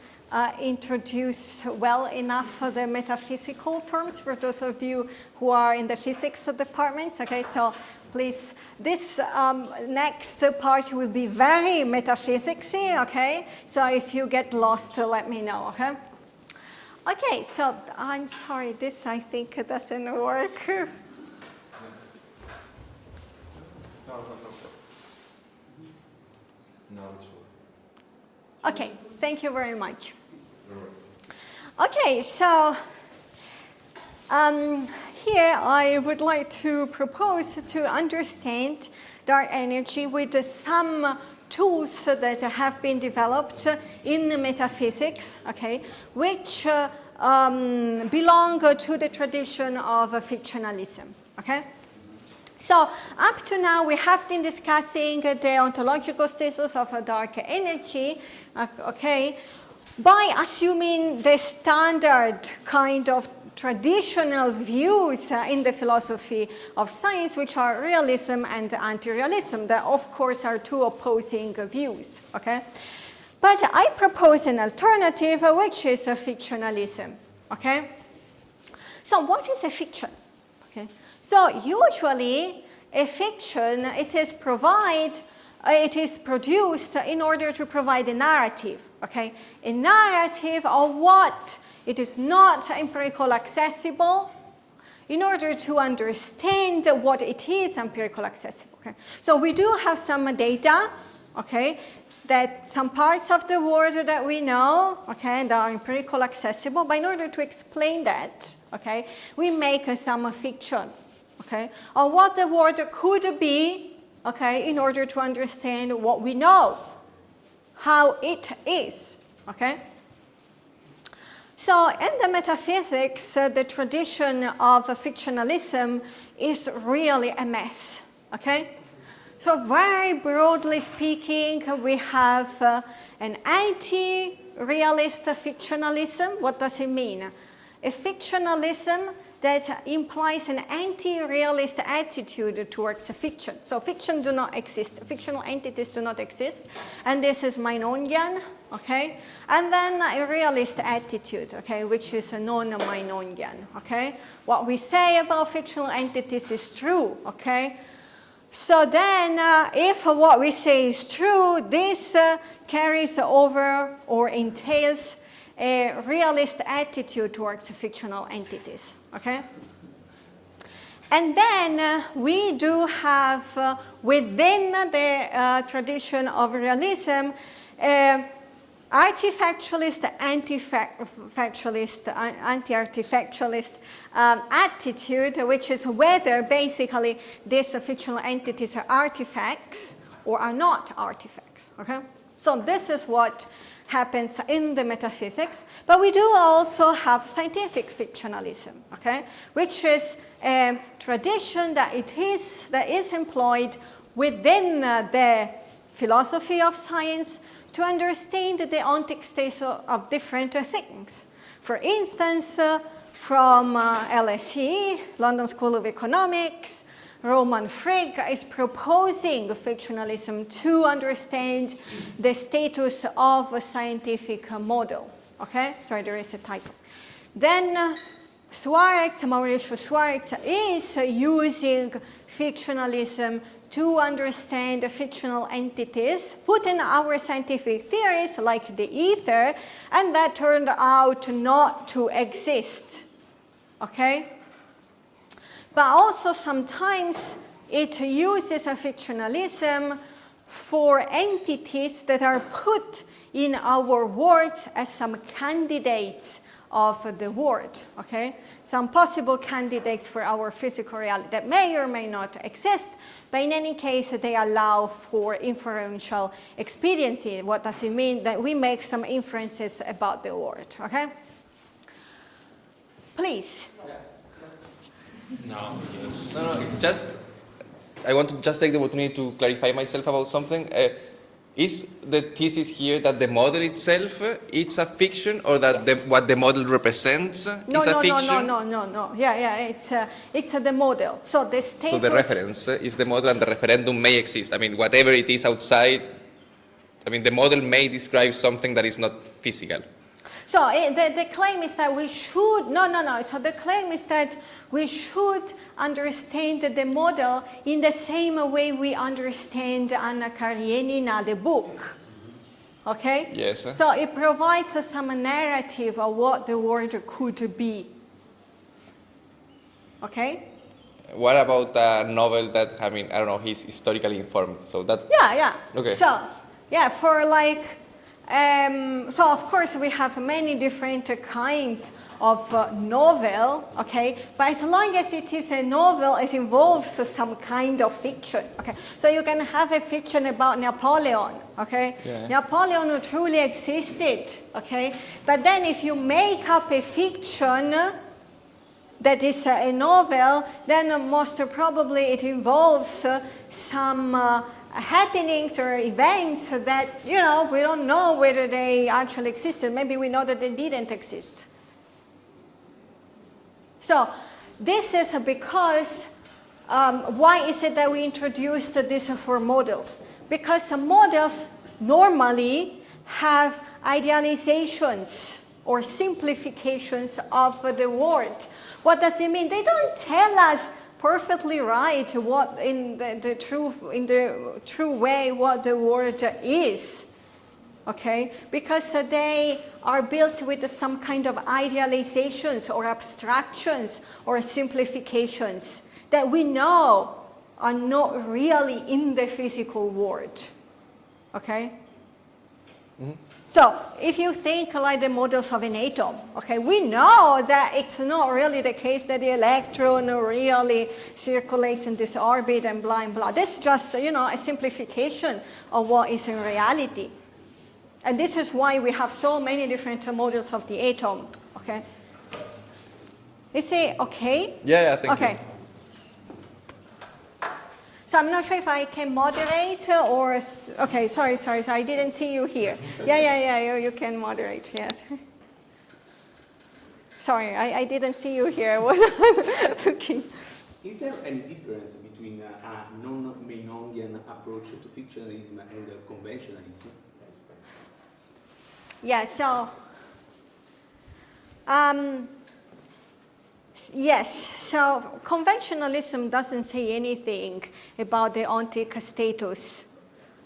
introduce well enough the metaphysical terms for those of you who are in the physics departments. Okay, so please, this next part will be very metaphysicsy, okay? So if you get lost, let me know, okay? Okay, so I'm sorry, this I think doesn't work. Okay, thank you very much. Okay, so here I would like to propose to understand dark energy with some tools that have been developed in metaphysics, okay, which belong to the tradition of fictionalism, okay? So up to now we have been discussing the ontological status of a dark energy, okay, by assuming the standard kind of traditional views in the philosophy of science, which are realism and anti-realism, that of course are two opposing views, okay? But I propose an alternative, which is a fictionalism, okay? So what is a fiction? Okay. So usually a fiction, it is produced in order to provide a narrative, okay? A narrative of what it is not empirical accessible in order to understand what it is empirical accessible, okay? So we do have some data, okay, that some parts of the world that we know, okay, that are empirical accessible, but in order to explain that, okay, we make some fiction, okay, of what the world could be, okay, in order to understand what we know, how it is, okay? So in the metaphysics, the tradition of fictionalism is really a mess, okay? So very broadly speaking, we have an anti-realist fictionalism. What does it mean? A fictionalism that implies an anti-realist attitude towards a fiction. So fiction do not exist. Fictional entities do not exist. And this is Meinongian, okay? And then a realist attitude, okay, which is a non-Meinongian, okay? What we say about fictional entities is true, okay? So then, if what we say is true, this carries over or entails a realist attitude towards fictional entities, okay? And then we do have within the tradition of realism artifactualist, anti-factualist, anti-artifactualist attitude, which is whether basically these fictional entities are artifacts or are not artifacts, okay? So this is what happens in the metaphysics, but we do also have scientific fictionalism, okay, which is a tradition that is employed within the philosophy of science to understand the ontic states of different things. For instance, from LSE, London School of Economics, Roman Frigg is proposing fictionalism to understand the status of a scientific model. Okay, sorry, there is a typo. Then Mauricio Suarez is using fictionalism to understand the fictional entities put in our scientific theories like the ether, and that turned out not to exist. Okay? But also sometimes it uses a fictionalism for entities that are put in our words as some candidates of the word, okay? Some possible candidates for our physical reality that may or may not exist, but in any case, they allow for inferential expediency. What does it mean? That we make some inferences about the word, okay? Please. No, it's just, I want to just take the opportunity to clarify myself about something. Is the thesis here that the model itself it's a fiction, or that Yes. what the model represents is a fiction? No. Yeah, it's the model. So the status. So the reference is the model, and the referendum may exist. I mean, whatever it is outside, I mean, the model may describe something that is not physical. So the claim is that we should, no. So the claim is that we should understand the model in the same way we understand Anna Karenina, the book. Okay? Yes. So it provides us some narrative of what the word could be. Okay? What about a novel that, I mean, I don't know, he's historically informed, so that... Yeah. Okay. So, yeah, for like, so of course we have many different kinds of novel, okay? But as long as it is a novel, it involves some kind of fiction, okay? So you can have a fiction about Napoleon, okay? Yeah. Napoleon truly existed, okay? But then if you make up a fiction that is a novel, then most probably it involves some happenings or events that, you know, we don't know whether they actually existed. Maybe we know that they didn't exist. So this is because, why is it that we introduced this for models? Because models normally have idealizations or simplifications of the word. What does it mean? They don't tell us perfectly right what in the true way what the word is, okay? Because they are built with some kind of idealizations or abstractions or simplifications that we know are not really in the physical world, okay? Mm-hmm. So if you think like the models of an atom, okay, we know that it's not really the case that the electron really circulates in this orbit and blah, and blah. This is just, you know, a simplification of what is in reality. And this is why we have so many different models of the atom, okay? Is it okay? Yeah, thank you. Okay. So I'm not sure if I can moderate or, okay, sorry, I didn't see you here. Yeah, you can moderate, yes. Sorry, I didn't see you here, I wasn't looking. Is there any difference between a non-Meinongian approach to fictionalism and conventionalism? Yeah, so, yes, so conventionalism doesn't say anything about the ontic status.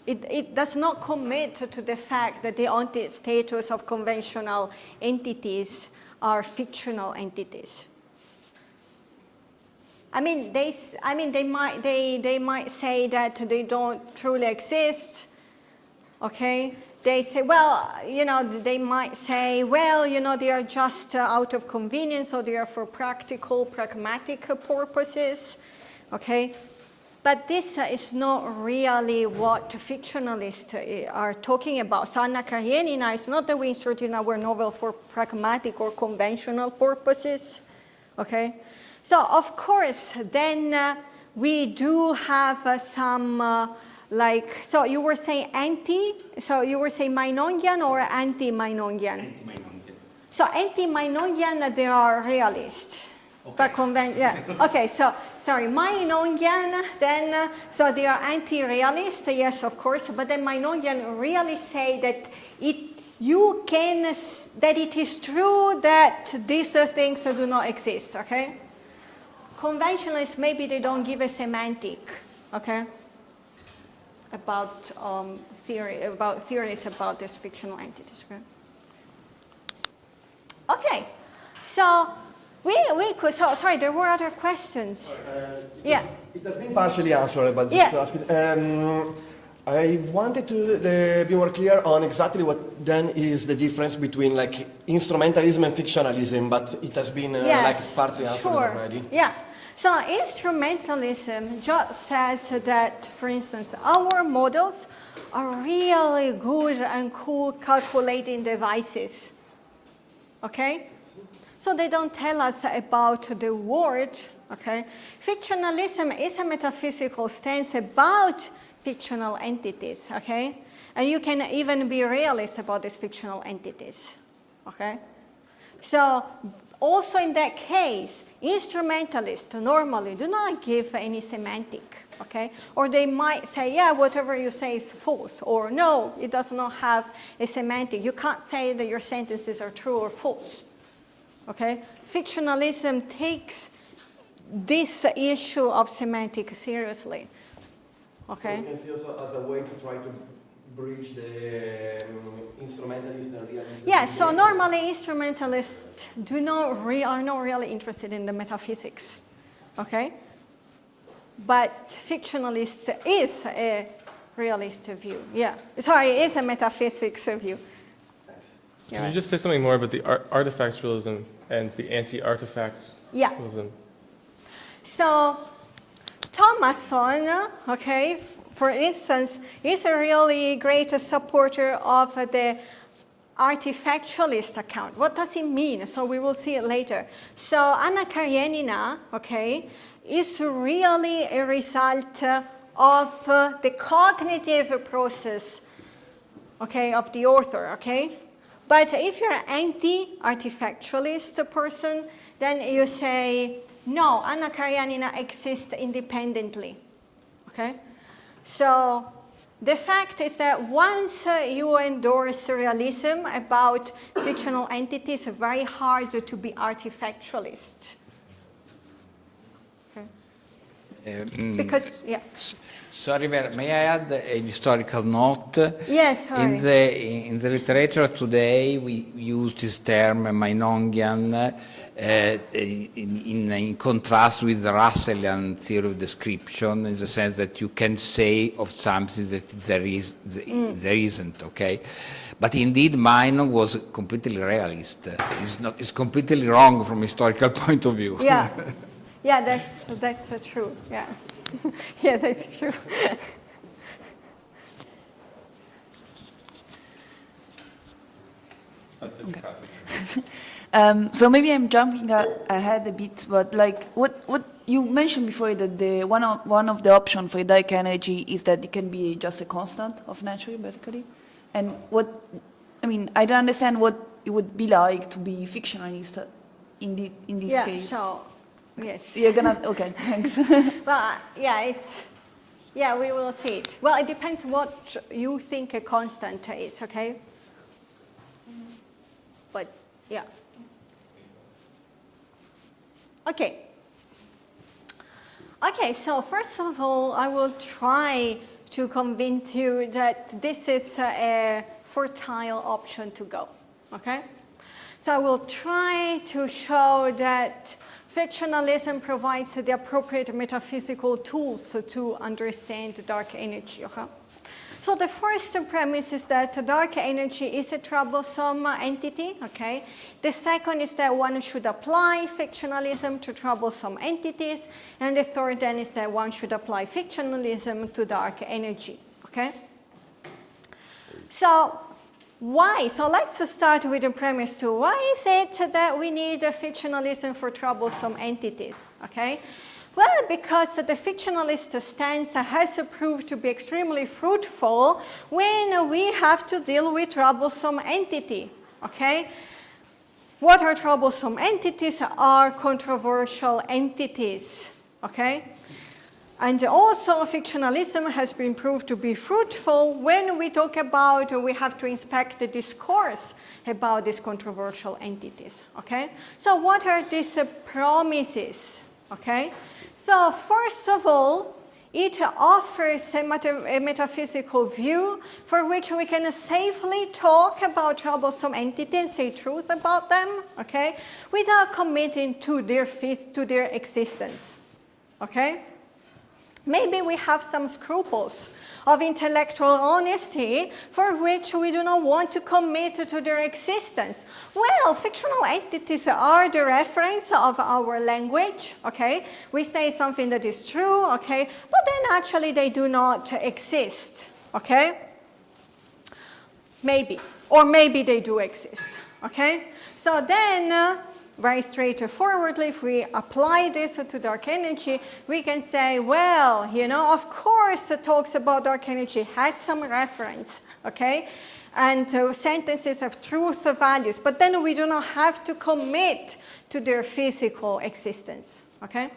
It does not commit to the fact that the ontic status of conventional entities are fictional entities. I mean, they might say that they don't truly exist, okay? They say, well, you know, they might say, well, you know, they are just out of convenience, or they are for practical, pragmatic purposes, okay? But this is not really what fictionalists are talking about. So Anna Karenina is not that we insert in our novel for pragmatic or conventional purposes, okay? So of course, then we do have some like, so you were saying so you were saying Meinongian or anti-Meinongian? Anti-Meinongian. So anti-Meinongian, they are realists. Okay. But yeah. Okay, so, sorry, Meinongian, then, so they are anti-realists, yes, of course, but then Meinongian really say that that it is true that these things do not exist, okay? Conventionalists, maybe they don't give a semantic, okay? About theories about these fictional entities. Okay, so We could, so, sorry, there were other questions. Yeah. It has been partially answered, but just to ask it. I wanted to be more clear on exactly what then is the difference between like instrumentalism and fictionalism, but it has been like partly answered already. Yeah. So instrumentalism just says that, for instance, our models are really good and cool calculating devices. Okay? So they don't tell us about the world. Okay? Fictionalism is a metaphysical stance about fictional entities, okay? And you can even be realist about these fictional entities, okay? So also in that case, instrumentalists normally do not give any semantic, okay? Or they might say, yeah, whatever you say is false, or no, it does not have a semantic. You can't say that your sentences are true or false, okay? Fictionalism takes this issue of semantic seriously. Okay. So you can see also as a way to try to bridge the instrumentalist and realist. Yeah, so normally instrumentalists are not really interested in the metaphysics, okay? But fictionalist is a realist view, yeah. Sorry, is a metaphysics view. Thanks. Can you just say something more about the artifactualism and the anti-artifactualism? Yeah. So Thomason, okay, for instance, is a really great supporter of the artifactualist account. What does it mean? So we will see it later. So Anna Karenina, okay, is really a result of the cognitive process, okay, of the author, okay? But if you're an anti-artifactualist person, then you say, no, Anna Karenina exists independently, okay? So the fact is that once you endorse realism about fictional entities, it's very hard to be artifactualist. Okay. Because, yeah. Sorry, Vera, may I add an historical note? Yes, sorry. In the literature today, we use this term Meinongian in contrast with the Russellian theory of description, in the sense that you can say of something that there isn't, okay? But indeed, Meinong was completely realist. It's completely wrong from a historical point of view. Yeah, yeah, that's true. Yeah, yeah, that's true. So maybe I'm jumping ahead a bit, but like what you mentioned before, that the one of the options for dark energy is that it can be just a constant of nature, basically. And I don't understand what it would be like to be fictionalist in this case. Yeah. So, yes. You're gonna okay. Thanks. Well, yeah, we will see it. Well, it depends what you think a constant is, okay? But yeah. Okay. Okay, so first of all, I will try to convince you that this is a fertile option to go, okay? So I will try to show that fictionalism provides the appropriate metaphysical tools to understand dark energy, okay? So the first premise is that dark energy is a troublesome entity, okay? The second is that one should apply fictionalism to troublesome entities. And the third then is that one should apply fictionalism to dark energy, okay? So why? So let's start with the premise two. Why is it that we need a fictionalism for troublesome entities, okay? Well, because the fictionalist stance has proved to be extremely fruitful when we have to deal with troublesome entity, okay? What are troublesome entities? Are controversial entities, okay? And also fictionalism has been proved to be fruitful when we talk about, we have to inspect the discourse about these controversial entities, okay? So what are these promises, okay? So first of all, it offers a metaphysical view for which we can safely talk about troublesome entities, say truth about them, okay, without committing to their existence, okay? Maybe we have some scruples of intellectual honesty for which we do not want to commit to their existence. Well, fictional entities are the reference of our language, okay? We say something that is true, okay? But then actually they do not exist, okay? Maybe, or maybe they do exist, okay? So then, very straightforwardly, if we apply this to dark energy, we can say, well, you know, of course it talks about dark energy, has some reference, okay? And sentences of truth values, but then we do not have to commit to their physical existence, okay?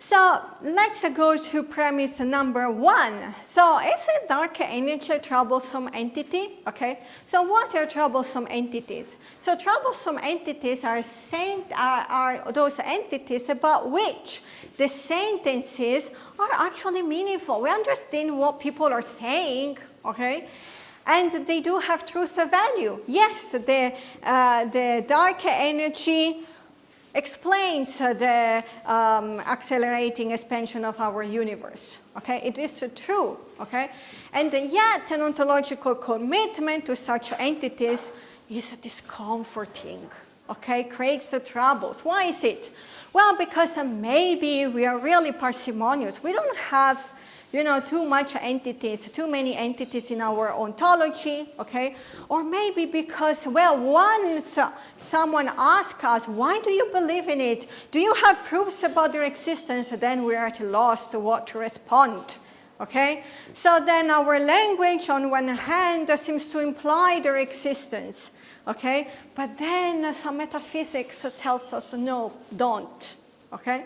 So let's go to premise number 1. So is a dark energy a troublesome entity? Okay. So what are troublesome entities? So troublesome entities are those entities about which the sentences are actually meaningful. We understand what people are saying, okay? And they do have truth value. Yes, the dark energy explains the accelerating expansion of our universe, okay? It is true, okay? And yet an ontological commitment to such entities is discomforting, okay? Creates troubles. Why is it? Well, because maybe we are really parsimonious. We don't have, you know, too many entities in our ontology, okay? Or maybe because, well, once someone asks us, why do you believe in it? Do you have proofs about their existence? Then we are at a loss to what to respond, okay? So then our language, on one hand, seems to imply their existence, okay? But then some metaphysics tells us, no, don't, okay?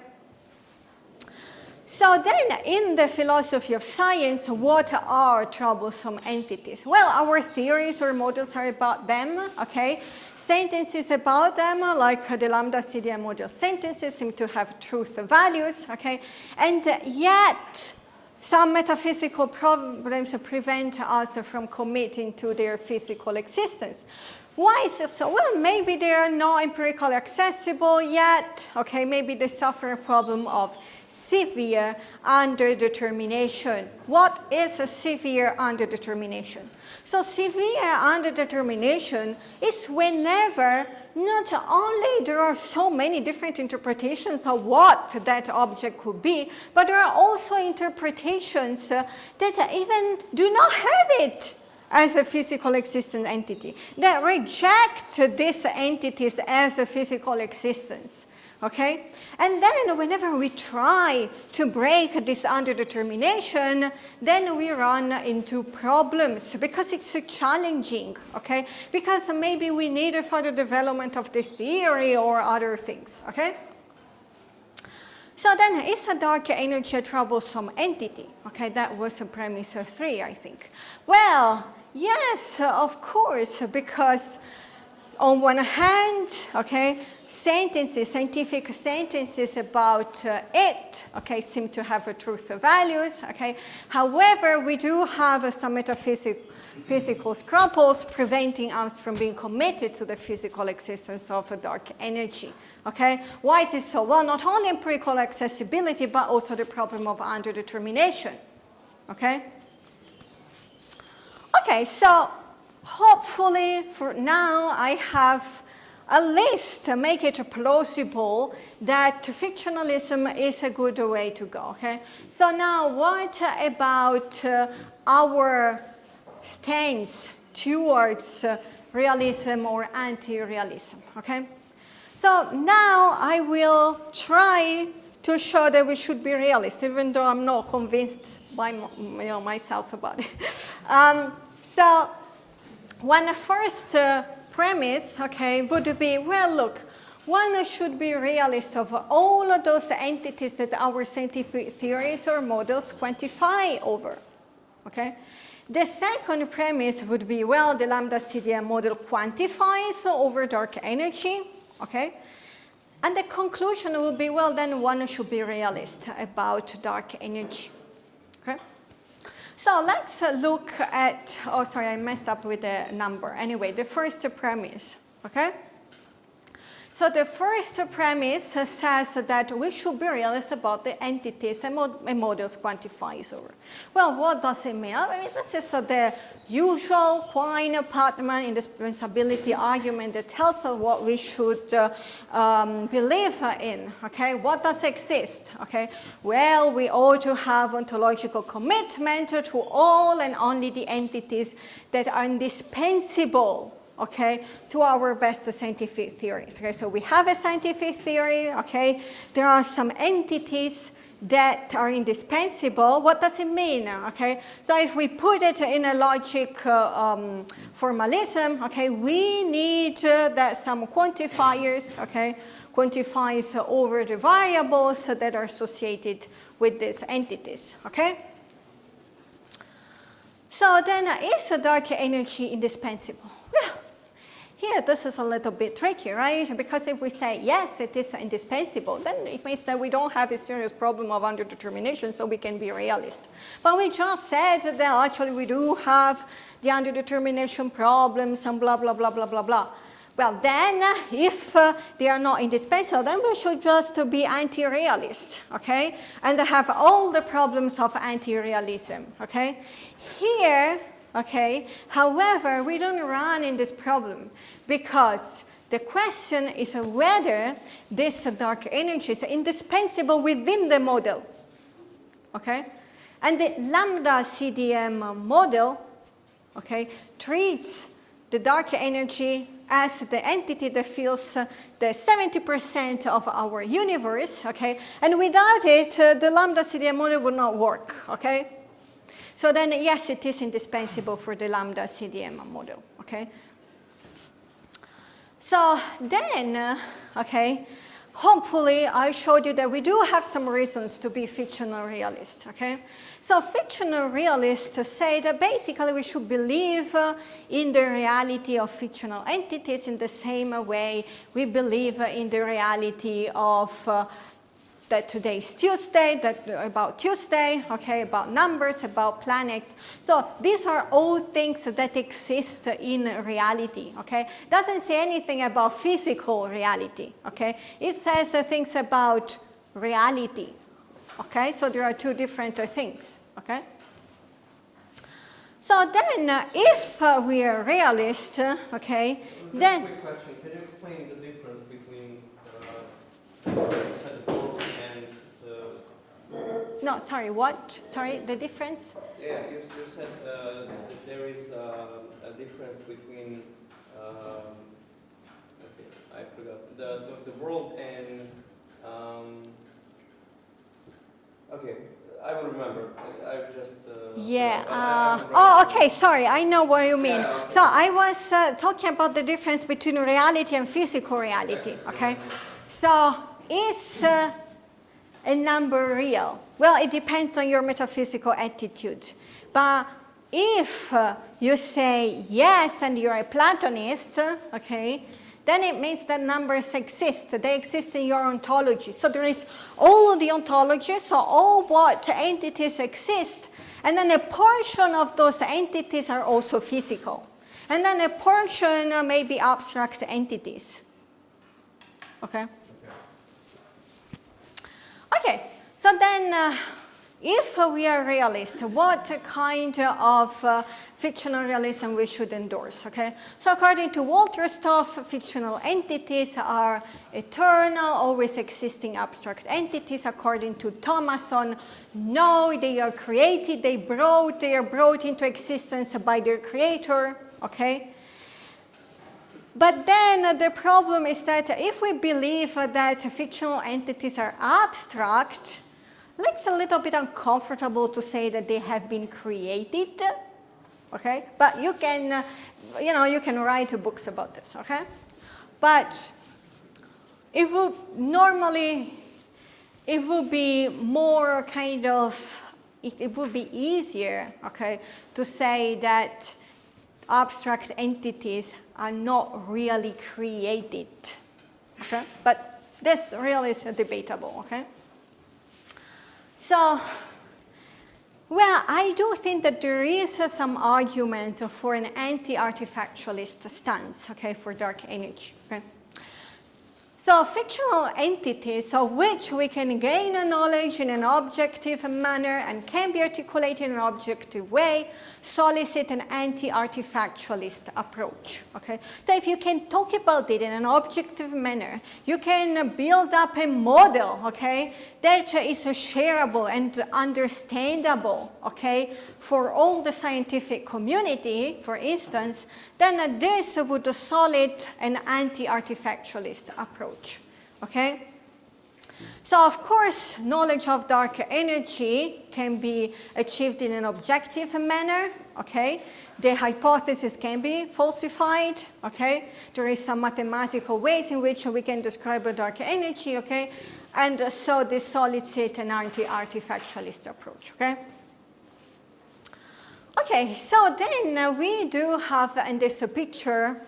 So then, in the philosophy of science, what are troublesome entities? Well, our theories or models are about them, okay? Sentences about them, like the lambda CDM model sentences, seem to have truth values, okay? And yet, some metaphysical problems prevent us from committing to their physical existence. Why is it so? Well, maybe they are not empirically accessible yet, okay? Maybe they suffer a problem of severe underdetermination. What is a severe underdetermination? So severe underdetermination is whenever not only there are so many different interpretations of what that object could be, but there are also interpretations that even do not have it as a physical existent entity, that reject these entities as a physical existence. Okay? And then whenever we try to break this underdetermination, then we run into problems because it's challenging, okay? Because maybe we need a further development of the theory or other things, okay? So then, is a dark energy a troublesome entity? Okay, that was premise 3, I think. Well, yes, of course, because on one hand, okay, scientific sentences about it, okay, seem to have a truth values, okay. However, we do have some metaphysical scruples preventing us from being committed to the physical existence of a dark energy, okay. Why is this so? Well, not only empirical accessibility, but also the problem of underdetermination, okay. Okay, so hopefully for now I have at least make it plausible that fictionalism is a good way to go, okay? So now what about our stance towards realism or anti-realism, okay? So now I will try to show that we should be realist, even though I'm not convinced by myself about it. So one first premise, okay, would be, well, look, one should be realist of all of those entities that our scientific theories or models quantify over, okay? The second premise would be, well, the lambda CDM model quantifies over dark energy, okay? And the conclusion will be, well, then one should be realist about dark energy. Okay? So let's look at, oh, sorry, I messed up with the number. Anyway, the first premise, okay? So the first premise says that we should be realist about the entities and models quantifies over. Well, what does it mean? I mean, this is the usual Quine-Patman indispensability argument that tells us what we should believe in, okay? What does exist, okay? Well, we ought to have ontological commitment to all and only the entities that are indispensable, okay, to our best scientific theories. Okay, so we have a scientific theory, okay, there are some entities that are indispensable. What does it mean? Okay, so if we put it in a logic formalism, okay, we need that some quantifiers, okay, quantifies over the variables that are associated with these entities, okay? So then is dark energy indispensable? Well, here, this is a little bit tricky, right? Because if we say, yes, it is indispensable, then it means that we don't have a serious problem of underdetermination, so we can be realist. But we just said that actually we do have the underdetermination problems and blah, blah, blah, blah, blah, blah. Well, then, if they are not indispensable, then we should just be anti-realist, okay? And have all the problems of anti-realism, okay? Here, okay, however, we don't run in this problem because the question is whether this dark energy is indispensable within the model, okay? And the lambda CDM model, okay, treats the dark energy as the entity that fills the 70% of our universe, okay? And without it, the lambda CDM model would not work, okay? So then, yes, it is indispensable for the lambda CDM model, okay? So then, okay, hopefully I showed you that we do have some reasons to be fictional realists, okay? So fictional realists say that basically we should believe in the reality of fictional entities in the same way we believe in the reality of that today is Tuesday, about Tuesday, okay, about numbers, about planets. So these are all things that exist in reality, okay? Doesn't say anything about physical reality, okay? It says things about reality, okay? So there are two different things, okay? So then, if we are realist, okay, then... Quick question. Can you explain the difference between the world and the... No, sorry, what? Sorry, the difference? Yeah, you said that there is a difference between, okay, I forgot, the world and, okay, I will remember. I just... oh, okay, sorry, I know what you mean. Yeah, okay. So I was talking about the difference between reality and physical reality, okay? So is a number real? Well, it depends on your metaphysical attitude. But if you say yes and you're a Platonist, okay, then it means that numbers exist. They exist in your ontology. So there is all the ontologies, so all what entities exist, and then a portion of those entities are also physical. And then a portion may be abstract entities. Okay? Okay, so then if we are realists, what kind of fictional realism we should endorse, okay? So according to Walter Stoff, fictional entities are eternal, always existing abstract entities. According to Thomason, no, they are created, they are brought into existence by their creator, okay? But then the problem is that if we believe that fictional entities are abstract, it's a little bit uncomfortable to say that they have been created, okay? But you can, you can write books about this, okay? But it would be more kind of, it would be easier, okay, to say that abstract entities are not really created, okay? But This really is debatable, okay? So, well, I do think that there is some argument for an anti-artifactualist stance, okay, for dark energy, okay? So fictional entities of which we can gain a knowledge in an objective manner and can be articulated in an objective way solicit an anti-artifactualist approach, okay? So if you can talk about it in an objective manner, you can build up a model, okay, that is shareable and understandable, okay, for all the scientific community, for instance, then this would solid an anti-artifactualist approach, okay? So of course, knowledge of dark energy can be achieved in an objective manner, okay? The hypothesis can be falsified, okay? There is some mathematical ways in which we can describe a dark energy, okay? And so this solicits an anti-artifactualist approach, okay? Okay, so then we do have in this picture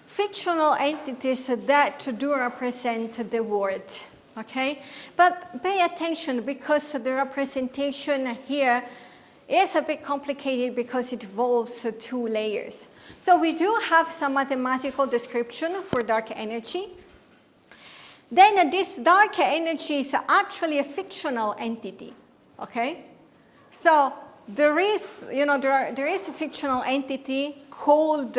fictional entities that do represent the world, okay? But pay attention because the representation here is a bit complicated because it involves two layers. So we do have some mathematical description for dark energy. Then this dark energy is actually a fictional entity, okay? So there is, there is a fictional entity called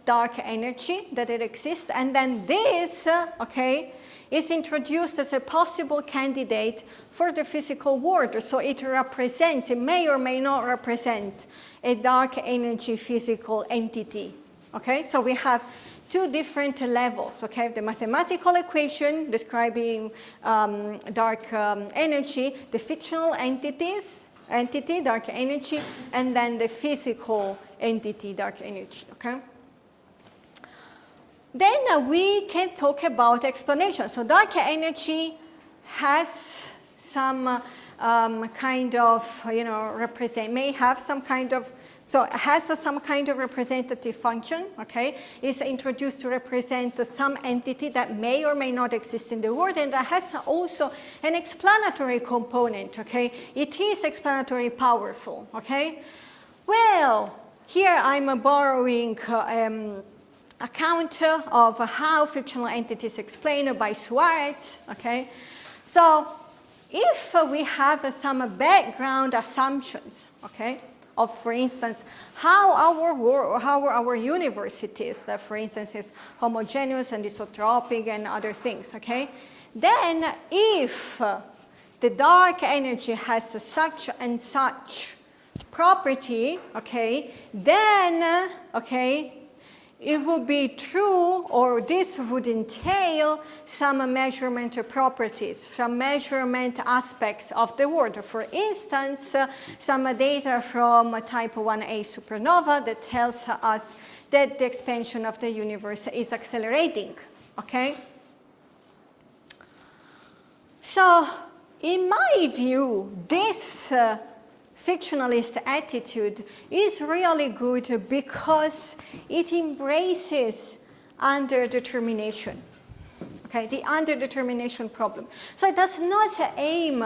dark energy that it exists, and then this, okay, is introduced as a possible candidate for the physical world. So it represents, it may or may not represent a dark energy physical entity, okay? So we have two different levels, okay? The mathematical equation describing dark energy, the fictional entity, dark energy, and then the physical entity, dark energy, okay? Then we can talk about explanation. So dark energy has some kind of, may have some kind of, so it has some kind of representative function, okay? It's introduced to represent some entity that may or may not exist in the world, and that has also an explanatory component, okay? It is explanatory powerful, okay? Well, here I'm borrowing account of how fictional entities explained by Suarez, okay? So if we have some background assumptions, okay, of, for instance, how our universe is, for instance, is homogeneous and isotropic and other things, okay? Then if the dark energy has such and such property, okay, then, okay, it would be true, or this would entail some measurement properties, some measurement aspects of the world. For instance, some data from type 1a supernova that tells us that the expansion of the universe is accelerating, okay? So, in my view, this fictionalist attitude is really good because it embraces underdetermination, okay, the underdetermination problem. So it does not aim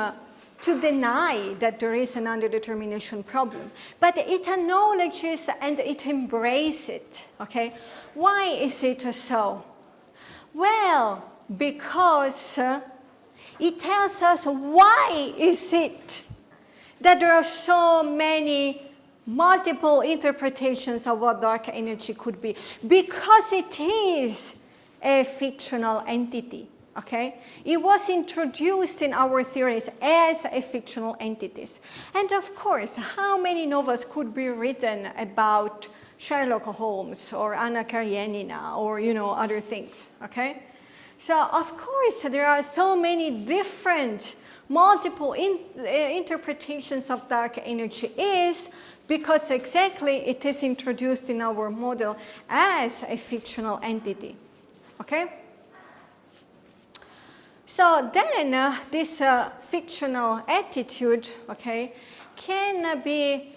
to deny that there is an underdetermination problem, but it acknowledges and it embraces it, okay? Why is it so? Well, because it tells us why is it that there are so many multiple interpretations of what dark energy could be. Because it is a fictional entity, okay? It was introduced in our theories as a fictional entities. And of course, how many novels could be written about Sherlock Holmes or Anna Karenina or, other things, okay? So of course, there are so many different multiple interpretations of dark energy is because exactly it is introduced in our model as a fictional entity, okay? So then this fictional attitude, okay, can be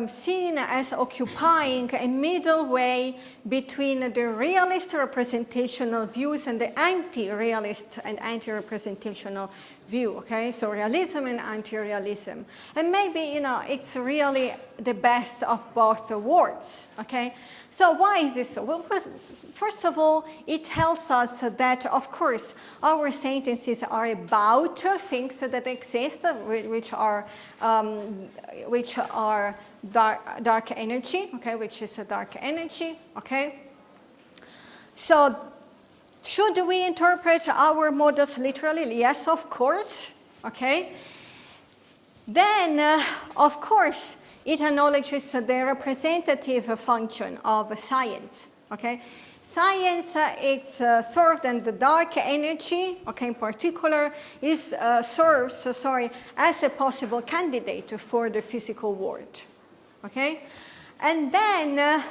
seen as occupying a middle way between the realist representational views and the anti-realist and anti-representational view, okay? So realism and anti-realism. And maybe, you know, it's really the best of both worlds, okay? So why is this so? Well, first of all, it tells us that, of course, our sentences are about things that exist, which are dark energy, okay, which is a dark energy, okay? So, should we interpret our models literally? Yes, of course, okay? Then, of course, it acknowledges the representative function of science, okay? Science is served, and the dark energy, okay, in particular, is serves as a possible candidate for the physical world, okay? And then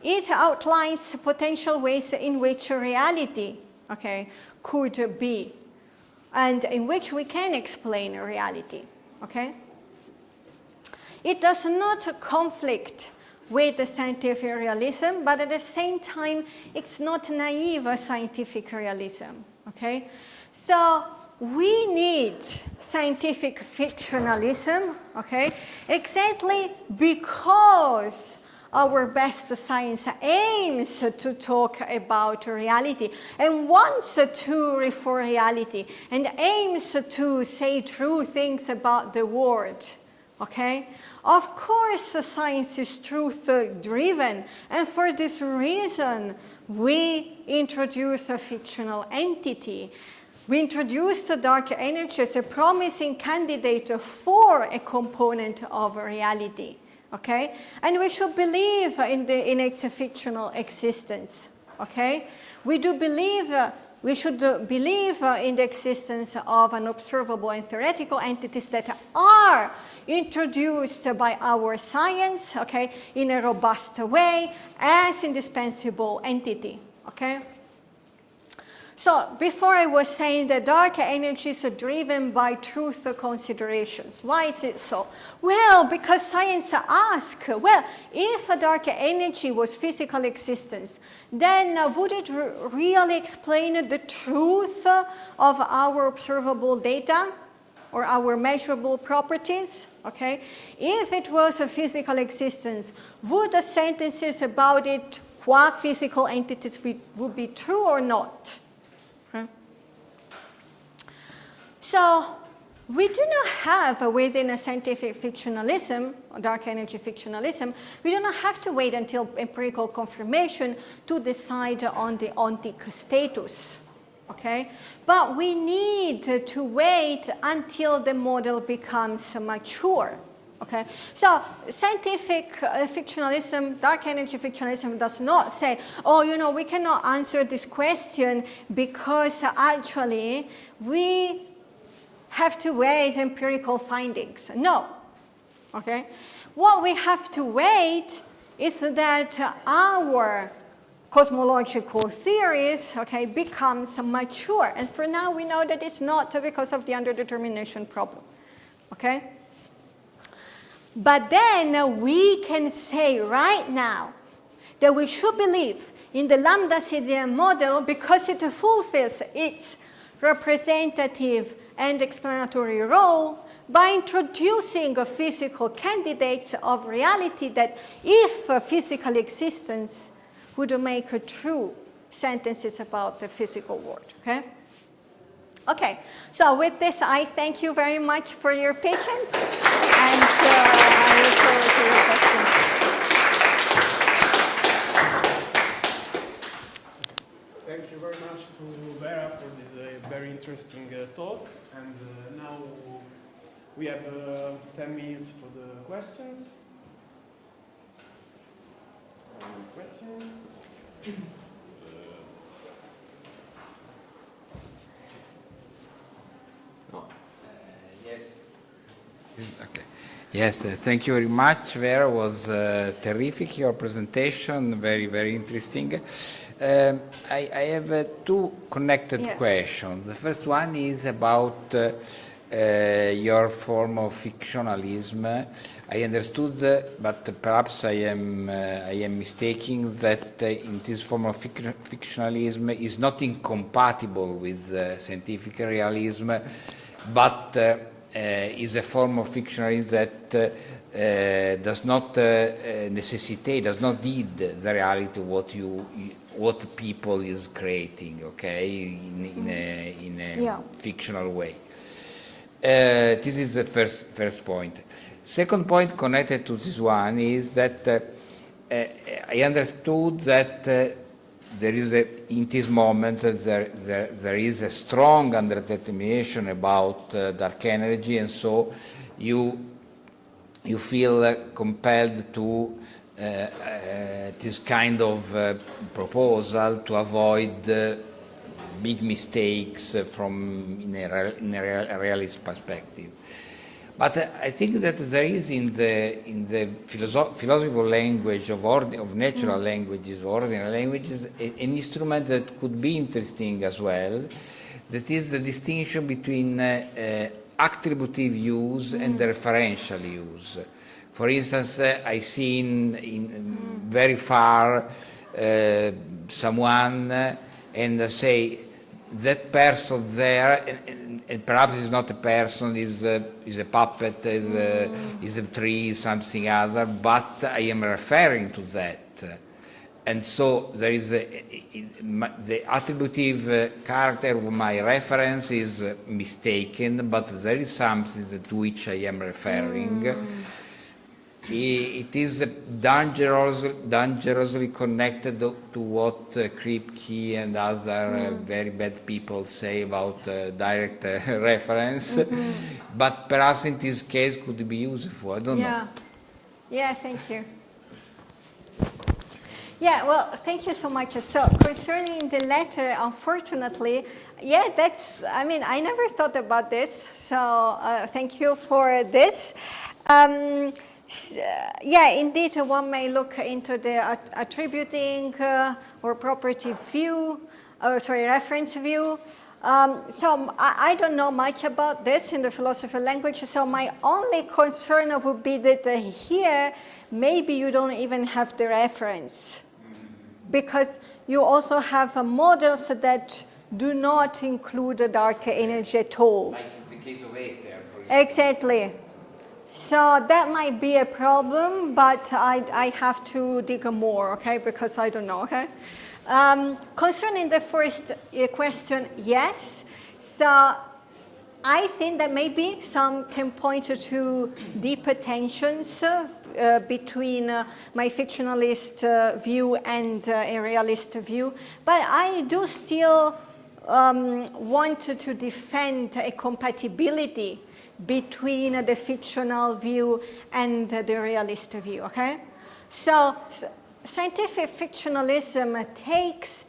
it outlines potential ways in which reality, okay, could be, and in which we can explain reality, okay? It does not conflict with the scientific realism, but at the same time, it's not naive scientific realism, okay? So we need scientific fictionalism, okay, exactly because our best science aims to talk about reality and wants to refer reality and aims to say true things about the world, okay? Of course, science is truth-driven, and for this reason, we introduce a fictional entity. We introduce the dark energy as a promising candidate for a component of reality, okay? And we should believe in its fictional existence, okay? We should believe in the existence of unobservable and theoretical entities that are introduced by our science, okay, in a robust way as indispensable entity, okay? So before I was saying that dark energies are driven by truth considerations. Why is it so? Well, because science asks, well, if a dark energy was physical existence, then would it really explain the truth of our observable data or our measurable properties? Okay? If it was a physical existence, would the sentences about it qua physical entities would be true or not? Okay. So we do not have within a scientific fictionalism, or dark energy fictionalism, we do not have to wait until empirical confirmation to decide on the ontic status. Okay? But we need to wait until the model becomes mature. Okay? So scientific fictionalism, dark energy fictionalism does not say, oh, you know, we cannot answer this question because actually we have to wait empirical findings. No. Okay? What we have to wait is that our cosmological theories, okay, becomes mature. And for now, we know that it's not because of the underdetermination problem, okay? But then we can say right now that we should believe in the lambda CDM model because it fulfills its representative and explanatory role by introducing physical candidates of reality that, if physical existence, would make true sentences about the physical world, okay? Okay, so with this, I thank you very much for your patience, and I look forward to your questions. Thank you very much to Vera for this very interesting talk, and now we have 10 minutes for the questions. Question? Yes. Okay. Yes, thank you very much, Vera. It was terrific, your presentation, very, very interesting. I have two connected questions. The first one is about your form of fictionalism. I understood, but perhaps I am mistaken that in this form of fictionalism is not incompatible with scientific realism, but is a form of fictionalism that does not necessitate, does not need the reality what people is creating, okay, in a fictional way. This is the first point. Second point connected to this one is that I understood that there is in this moment there is a strong underdetermination about dark energy, and so you feel compelled to this kind of proposal to avoid big mistakes from in a realist perspective. But I think that there is in the philosophical language of natural languages, ordinary languages, an instrument that could be interesting as well. That is the distinction between attributive use and the referential use. For instance, I see in very far someone and say that person there, and perhaps it's not a person, is a puppet, is a tree, something other, but I am referring to that. And so there is the attributive character of my reference is mistaken, but there is something to which I am referring. It is dangerously connected to what Kripke and other very bad people say about direct reference, but perhaps in this case could be useful. I don't know. Yeah, thank you. Yeah, well, thank you so much. So concerning the letter, unfortunately, I mean, I never thought about this, so thank you for this. Yeah, indeed, one may look into the attributing or property view, reference view. So I don't know much about this in the philosophy of language, so my only concern would be that here, maybe you don't even have the reference, because you also have models that do not include the dark energy at all. Like in the case of ether, for instance. Exactly. So that might be a problem, but I have to dig more, okay, because I don't know, okay? Concerning the first question, yes. So I think that maybe some can point to deeper tensions between my fictionalist view and a realist view, but I do still want to defend a compatibility between the fictional view and the realist view, okay? So scientific fictionalism takes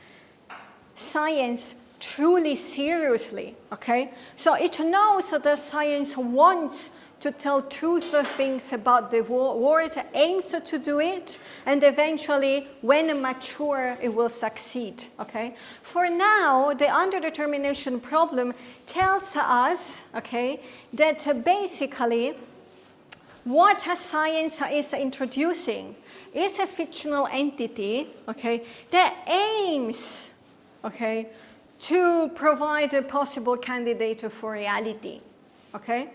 science truly seriously, okay? So it knows that science wants to tell truth of things about the world, aims to do it, and eventually, when mature, it will succeed, okay? For now, the underdetermination problem tells us, okay, that basically what science is introducing is a fictional entity, okay, that aims, okay, to provide a possible candidate for reality, okay?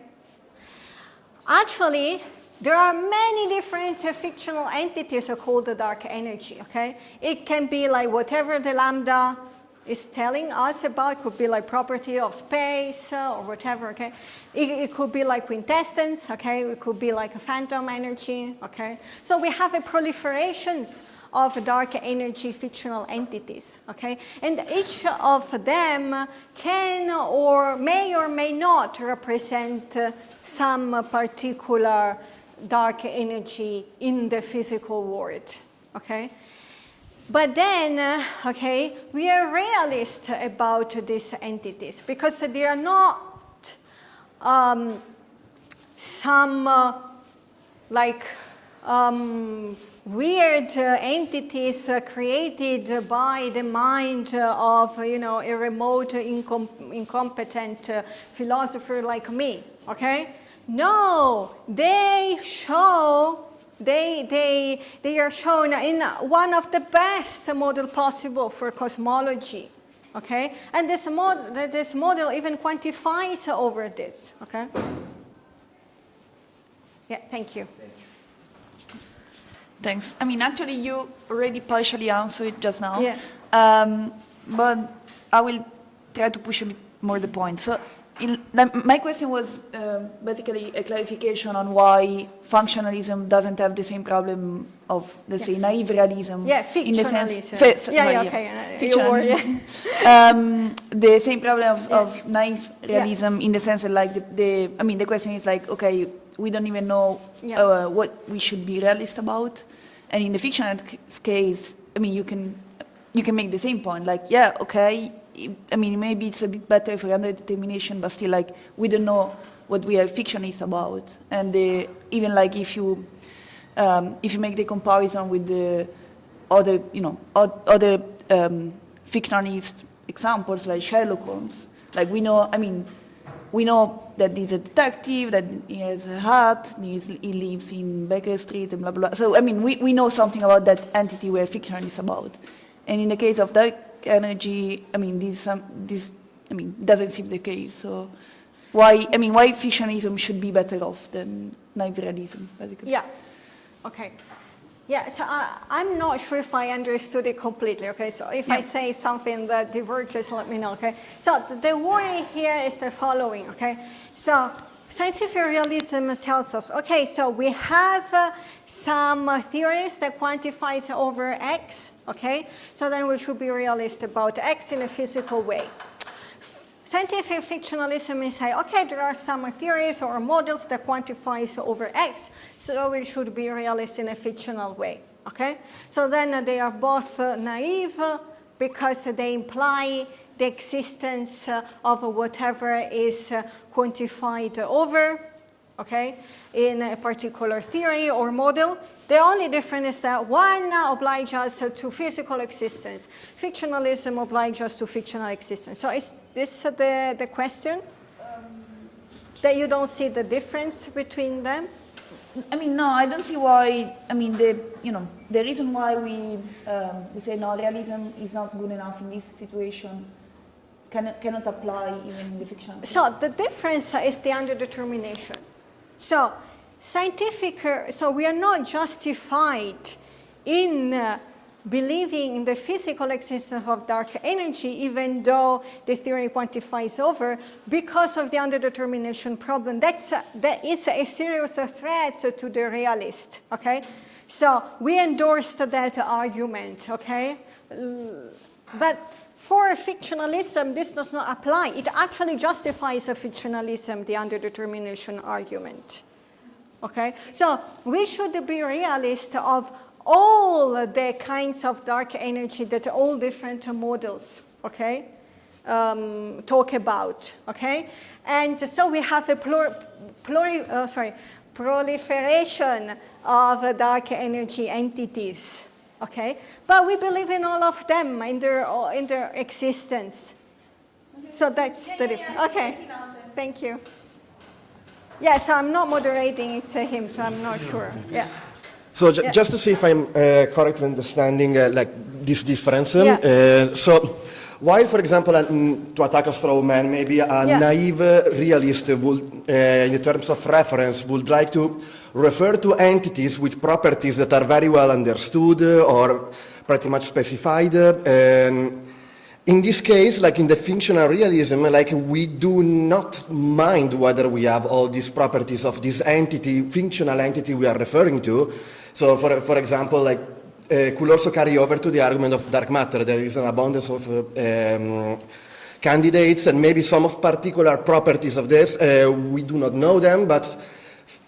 Actually, there are many different fictional entities called the dark energy, okay? It can be like whatever the lambda is telling us about. It could be like property of space or whatever, okay? It could be like quintessence, okay? It could be like a phantom energy, okay? So we have a proliferations of dark energy fictional entities, okay? And each of them can or may not represent some particular dark energy in the physical world, okay? But then, okay, we are realist about these entities because they are not some weird entities created by the mind of, a remote, incompetent philosopher like me, okay? No, they are shown in one of the best model possible for cosmology, okay? And this model even quantifies over this, okay? Yeah, thank you. Thanks. I mean, actually, you already partially answered it just now. Yeah. But I will try to push a bit more the point. So, my question was basically a clarification on why functionalism doesn't have the same problem of, let's say, naive realism. Yeah, in the fictionalism. sense, Okay. Fictionalism. The same problem of naive realism in the sense that, like, the question is like, okay, we don't even know what we should be realist about, and in the fictional case, I mean, you can make the same point, like, yeah, okay, I mean, maybe it's a bit better for under determination, but still, like, we don't know what we are fictionists about, and even like if you make the comparison with the other, other fictionalist examples like Sherlock Holmes, like we know that he's a detective, that he has a hat, he lives in Baker Street, and blah, blah, blah. So, I mean, we know something about that entity we're fictionalists about. And in the case of dark energy, I mean, doesn't seem the case. So, why fictionalism should be better off than naive realism, basically? Yeah, okay. Yeah, so I'm not sure if I understood it completely, okay? So if I say something that diverges, let me know, okay? So the worry here is the following, okay? So scientific realism tells us, okay, so we have some theories that quantifies over X, okay? So then we should be realist about X in a physical way. Scientific fictionalism is say, okay, there are some theories or models that quantifies over X, so we should be realist in a fictional way, okay? So then they are both naive because they imply the existence of whatever is quantified over, okay, in a particular theory or model. The only difference is that one obliges us to physical existence. Fictionalism obliges us to fictional existence. So is this the question? That you don't see the difference between them? I mean, no, I don't see why. I mean, the reason why we say no, realism is not good enough in this situation cannot apply even in the fiction. So the difference is the underdetermination. So so we are not justified in believing in the physical existence of dark energy, even though the theory quantifies over, because of the underdetermination problem. That is a serious threat to the realist, okay? So we endorsed that argument, okay? But for fictionalism, this does not apply. It actually justifies a fictionalism, the underdetermination argument. Okay, so we should be realist of all the kinds of dark energy that all different models, okay, talk about, okay? And so we have a proliferation of dark energy entities, okay? But we believe in all of them, in their existence. Okay. So that's the difference. Okay, thank you. Yes, I'm not moderating, it's him, so I'm not sure. Yeah. So just to see if I'm correctly understanding this difference. So while, for example, to attack a straw man, maybe a naive realist would, in terms of reference, would like to refer to entities with properties that are very well understood or pretty much specified. In this case, like in the functional realism, like we do not mind whether we have all these properties of this entity, functional entity we are referring to. So for example, like could also carry over to the argument of dark matter. There is an abundance of candidates and maybe some of particular properties of this. We do not know them, but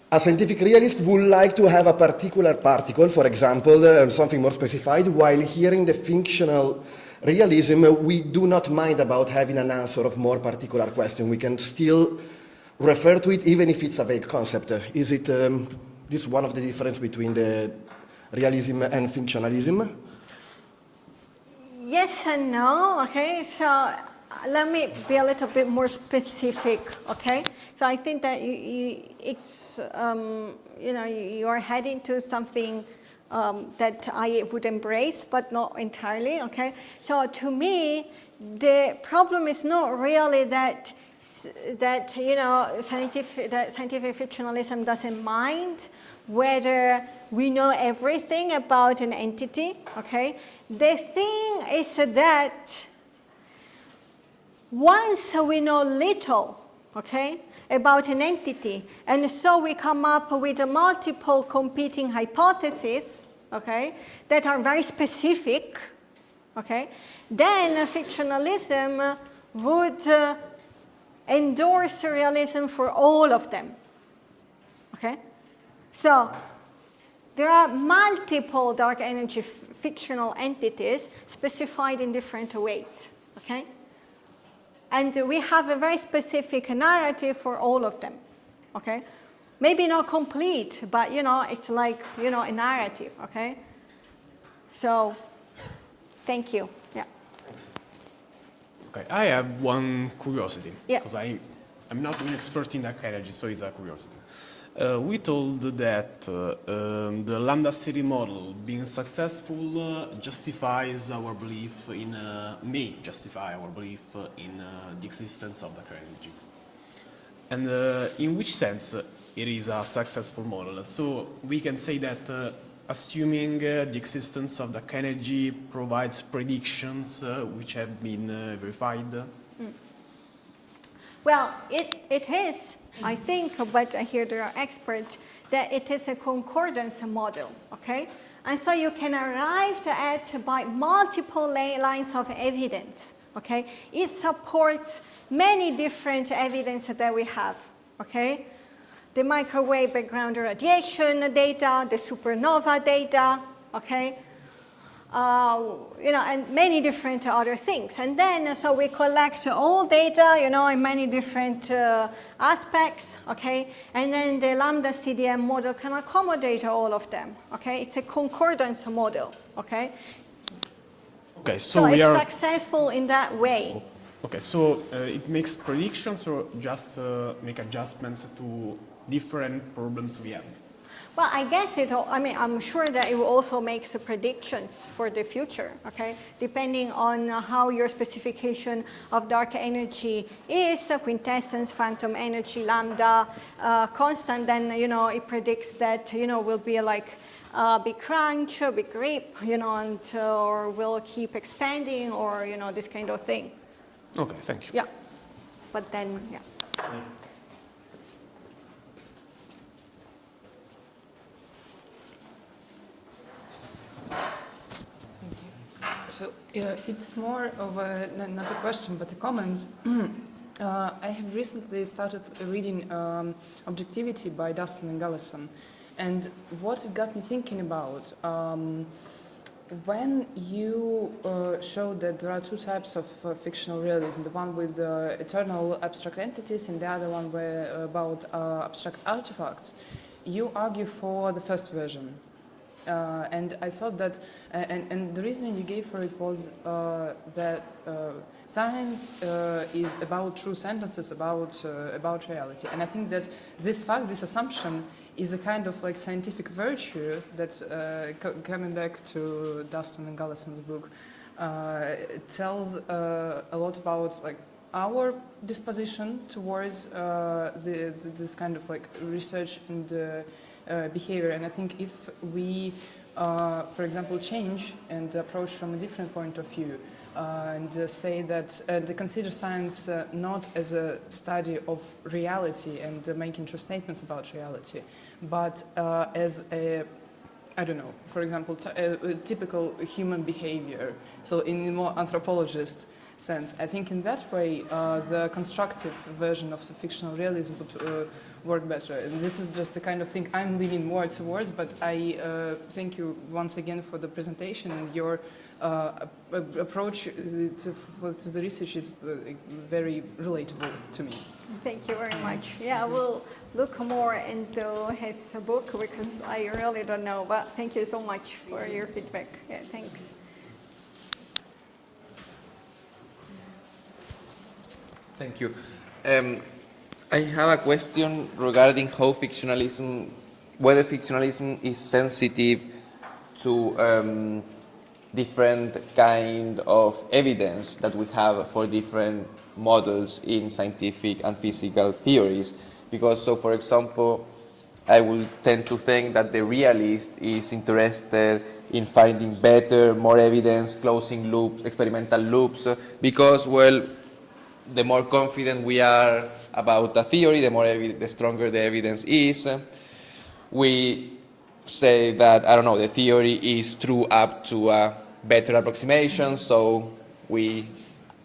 a scientific realist would like to have a particular particle, for example, something more specified, while here in the functional realism, we do not mind about having an answer of more particular question. We can still refer to it even if it's a vague concept. Is it this one of the difference between the realism and fictionalism? Yes and no, okay? So let me be a little bit more specific, okay? So I think that you are heading to something that I would embrace, but not entirely, okay? So to me, the problem is not really that scientific fictionalism doesn't mind whether we know everything about an entity, okay? The thing is that once we know little, okay, about an entity, and so we come up with multiple competing hypotheses, okay, that are very specific, okay, then fictionalism would endorse realism for all of them, okay? So there are multiple dark energy fictional entities specified in different ways, okay? And we have a very specific narrative for all of them, okay? Maybe not complete, but, it's like, a narrative, okay? So, thank you, yeah. Okay, I have one curiosity, Yeah. because I'm not an expert in dark energy, so it's a curiosity. We told that the lambda city model being successful justifies our belief in, may justify our belief in the existence of dark energy. And in which sense it is a successful model? So we can say that assuming the existence of dark energy provides predictions which have been verified? Well, it is, I think, but here there are experts, that it is a concordance model, okay? And so you can arrive at by multiple lines of evidence, okay? It supports many different evidence that we have, okay? The microwave background radiation data, the supernova data, okay? And many different other things. And then, so we collect all data, in many different aspects, okay? And then the lambda CDM model can accommodate all of them, okay? It's a concordance model, okay? Okay, So we it's are successful in that way. Okay, so it makes predictions or just make adjustments to different problems we have? Well, I guess I'm sure that it will also make predictions for the future, okay? Depending on how your specification of dark energy is, quintessence, phantom energy, lambda, constant, then, it predicts that, will be like a big crunch, a big rip, and, or will keep expanding, or, this kind of thing. Okay, thank you. Yeah, but then, yeah. So it's more of not a question, but a comment. I have recently started reading Objectivity by Dustin and Gallison, and what it got me thinking about, when you showed that there are two types of fictional realism, the one with eternal abstract entities and the other one about abstract artifacts, you argue for the first version. And I thought that, and the reasoning you gave for it was that science is about true sentences, about reality. And I think that this fact, this assumption, is a kind of like scientific virtue that, coming back to Dustin and Gallison's book, tells a lot about like our disposition towards this kind of like research and behavior. And I think if we, for example, change and approach from a different point of view and say that, consider science not as a study of reality and making true statements about reality, but as a, I don't know, for example, a typical human behavior, so in the more anthropologist sense. I think in that way the constructive version of the fictional realism would work better. And this is just the kind of thing I'm leaning more towards, but I thank you once again for the presentation, and your approach to the research is very relatable to me. Thank you very much. Yeah, we'll look more into his book because I really don't know, but thank you so much for your feedback. Yeah, thanks. Thank you. I have a question regarding how whether fictionalism is sensitive to different kind of evidence that we have for different models in scientific and physical theories. Because, so for example, I will tend to think that the realist is interested in finding better, more evidence, closing loops, experimental loops, because, well, the more confident we are about a theory, the stronger the evidence is. We say that, I don't know, the theory is true up to a better approximation, so we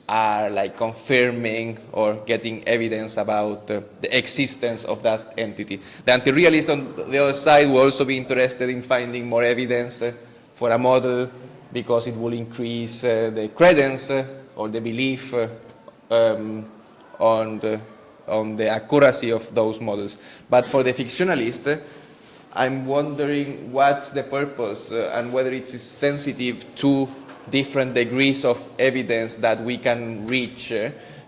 are like confirming or getting evidence about the existence of that entity. The anti-realist on the other side will also be interested in finding more evidence for a model because it will increase the credence or the belief on the accuracy of those models. But for the fictionalist, I'm wondering what's the purpose and whether it is sensitive to different degrees of evidence that we can reach.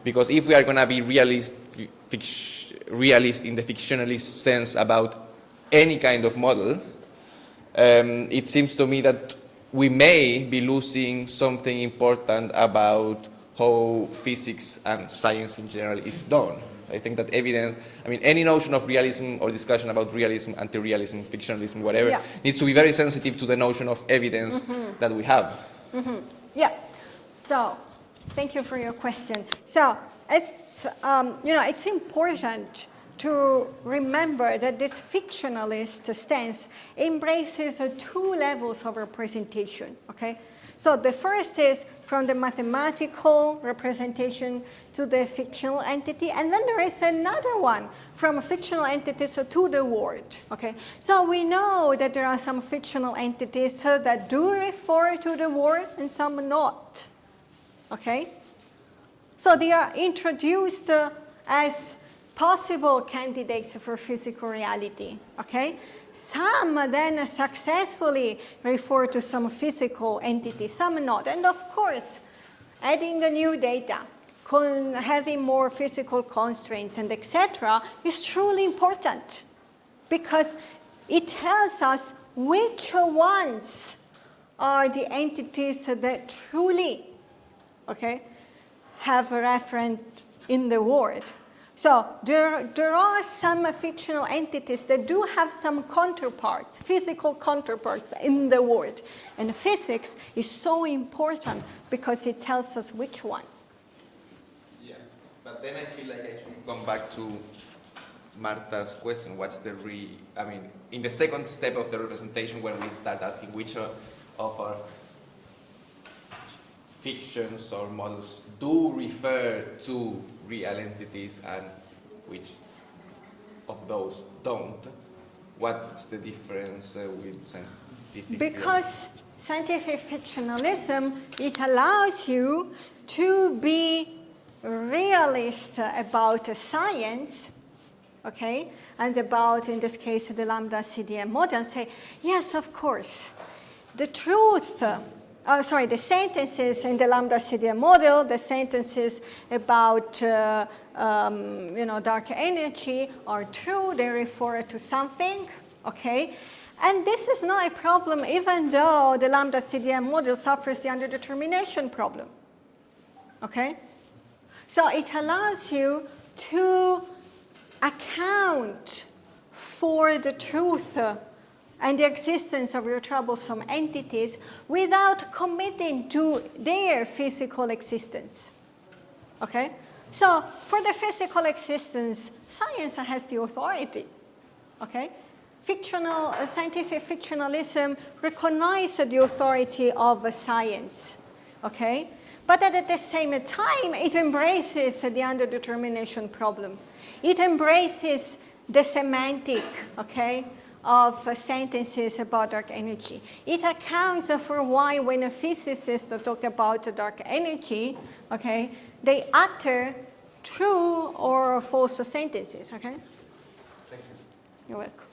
Because if we are going to be realist in the fictionalist sense about any kind of model, it seems to me that we may be losing something important about how physics and science in general is done. I think that evidence, I mean, any notion of realism or discussion about realism, anti-realism, fictionalism, whatever, needs to be very sensitive to the notion of evidence that we have. Yeah. So, thank you for your question. So, it's it's important to remember that this fictionalist stance embraces two levels of representation. Okay. So the first is from the mathematical representation to the fictional entity, and then there is another one from fictional entities to the world. Okay, so we know that there are some fictional entities that do refer to the world and some not. Okay, so they are introduced as possible candidates for physical reality. Okay. Some then successfully refer to some physical entity, some not. And of course, adding new data, having more physical constraints and etc. is truly important because it tells us which ones are the entities that truly, have a referent in the world. So there are some fictional entities that do have some counterparts, physical counterparts in the world. And physics is so important because it tells us which one. Yeah, but then I feel like I should come back to Marta's question. What's in the second step of the representation when we start asking which of our fictions or models do refer to real entities and which of those don't, what's the difference with scientific? Because scientific fictionalism, it allows you to be realist about science, and about, in this case, the lambda CDM model, and say, yes, of course, the truth, the sentences in the lambda CDM model, the sentences about dark energy are true, they refer to something, and this is not a problem even though the lambda CDM model suffers the underdetermination problem, So it allows you to account for the truth and the existence of your troublesome entities without committing to their physical existence. So for the physical existence, science has the authority. Scientific fictionalism recognizes the authority of science. But at the same time, it embraces the underdetermination problem. It embraces the semantic, of sentences about dark energy. It accounts for why when a physicist talk about dark energy, they utter true or or false sentences, okay? Thank you. You're welcome.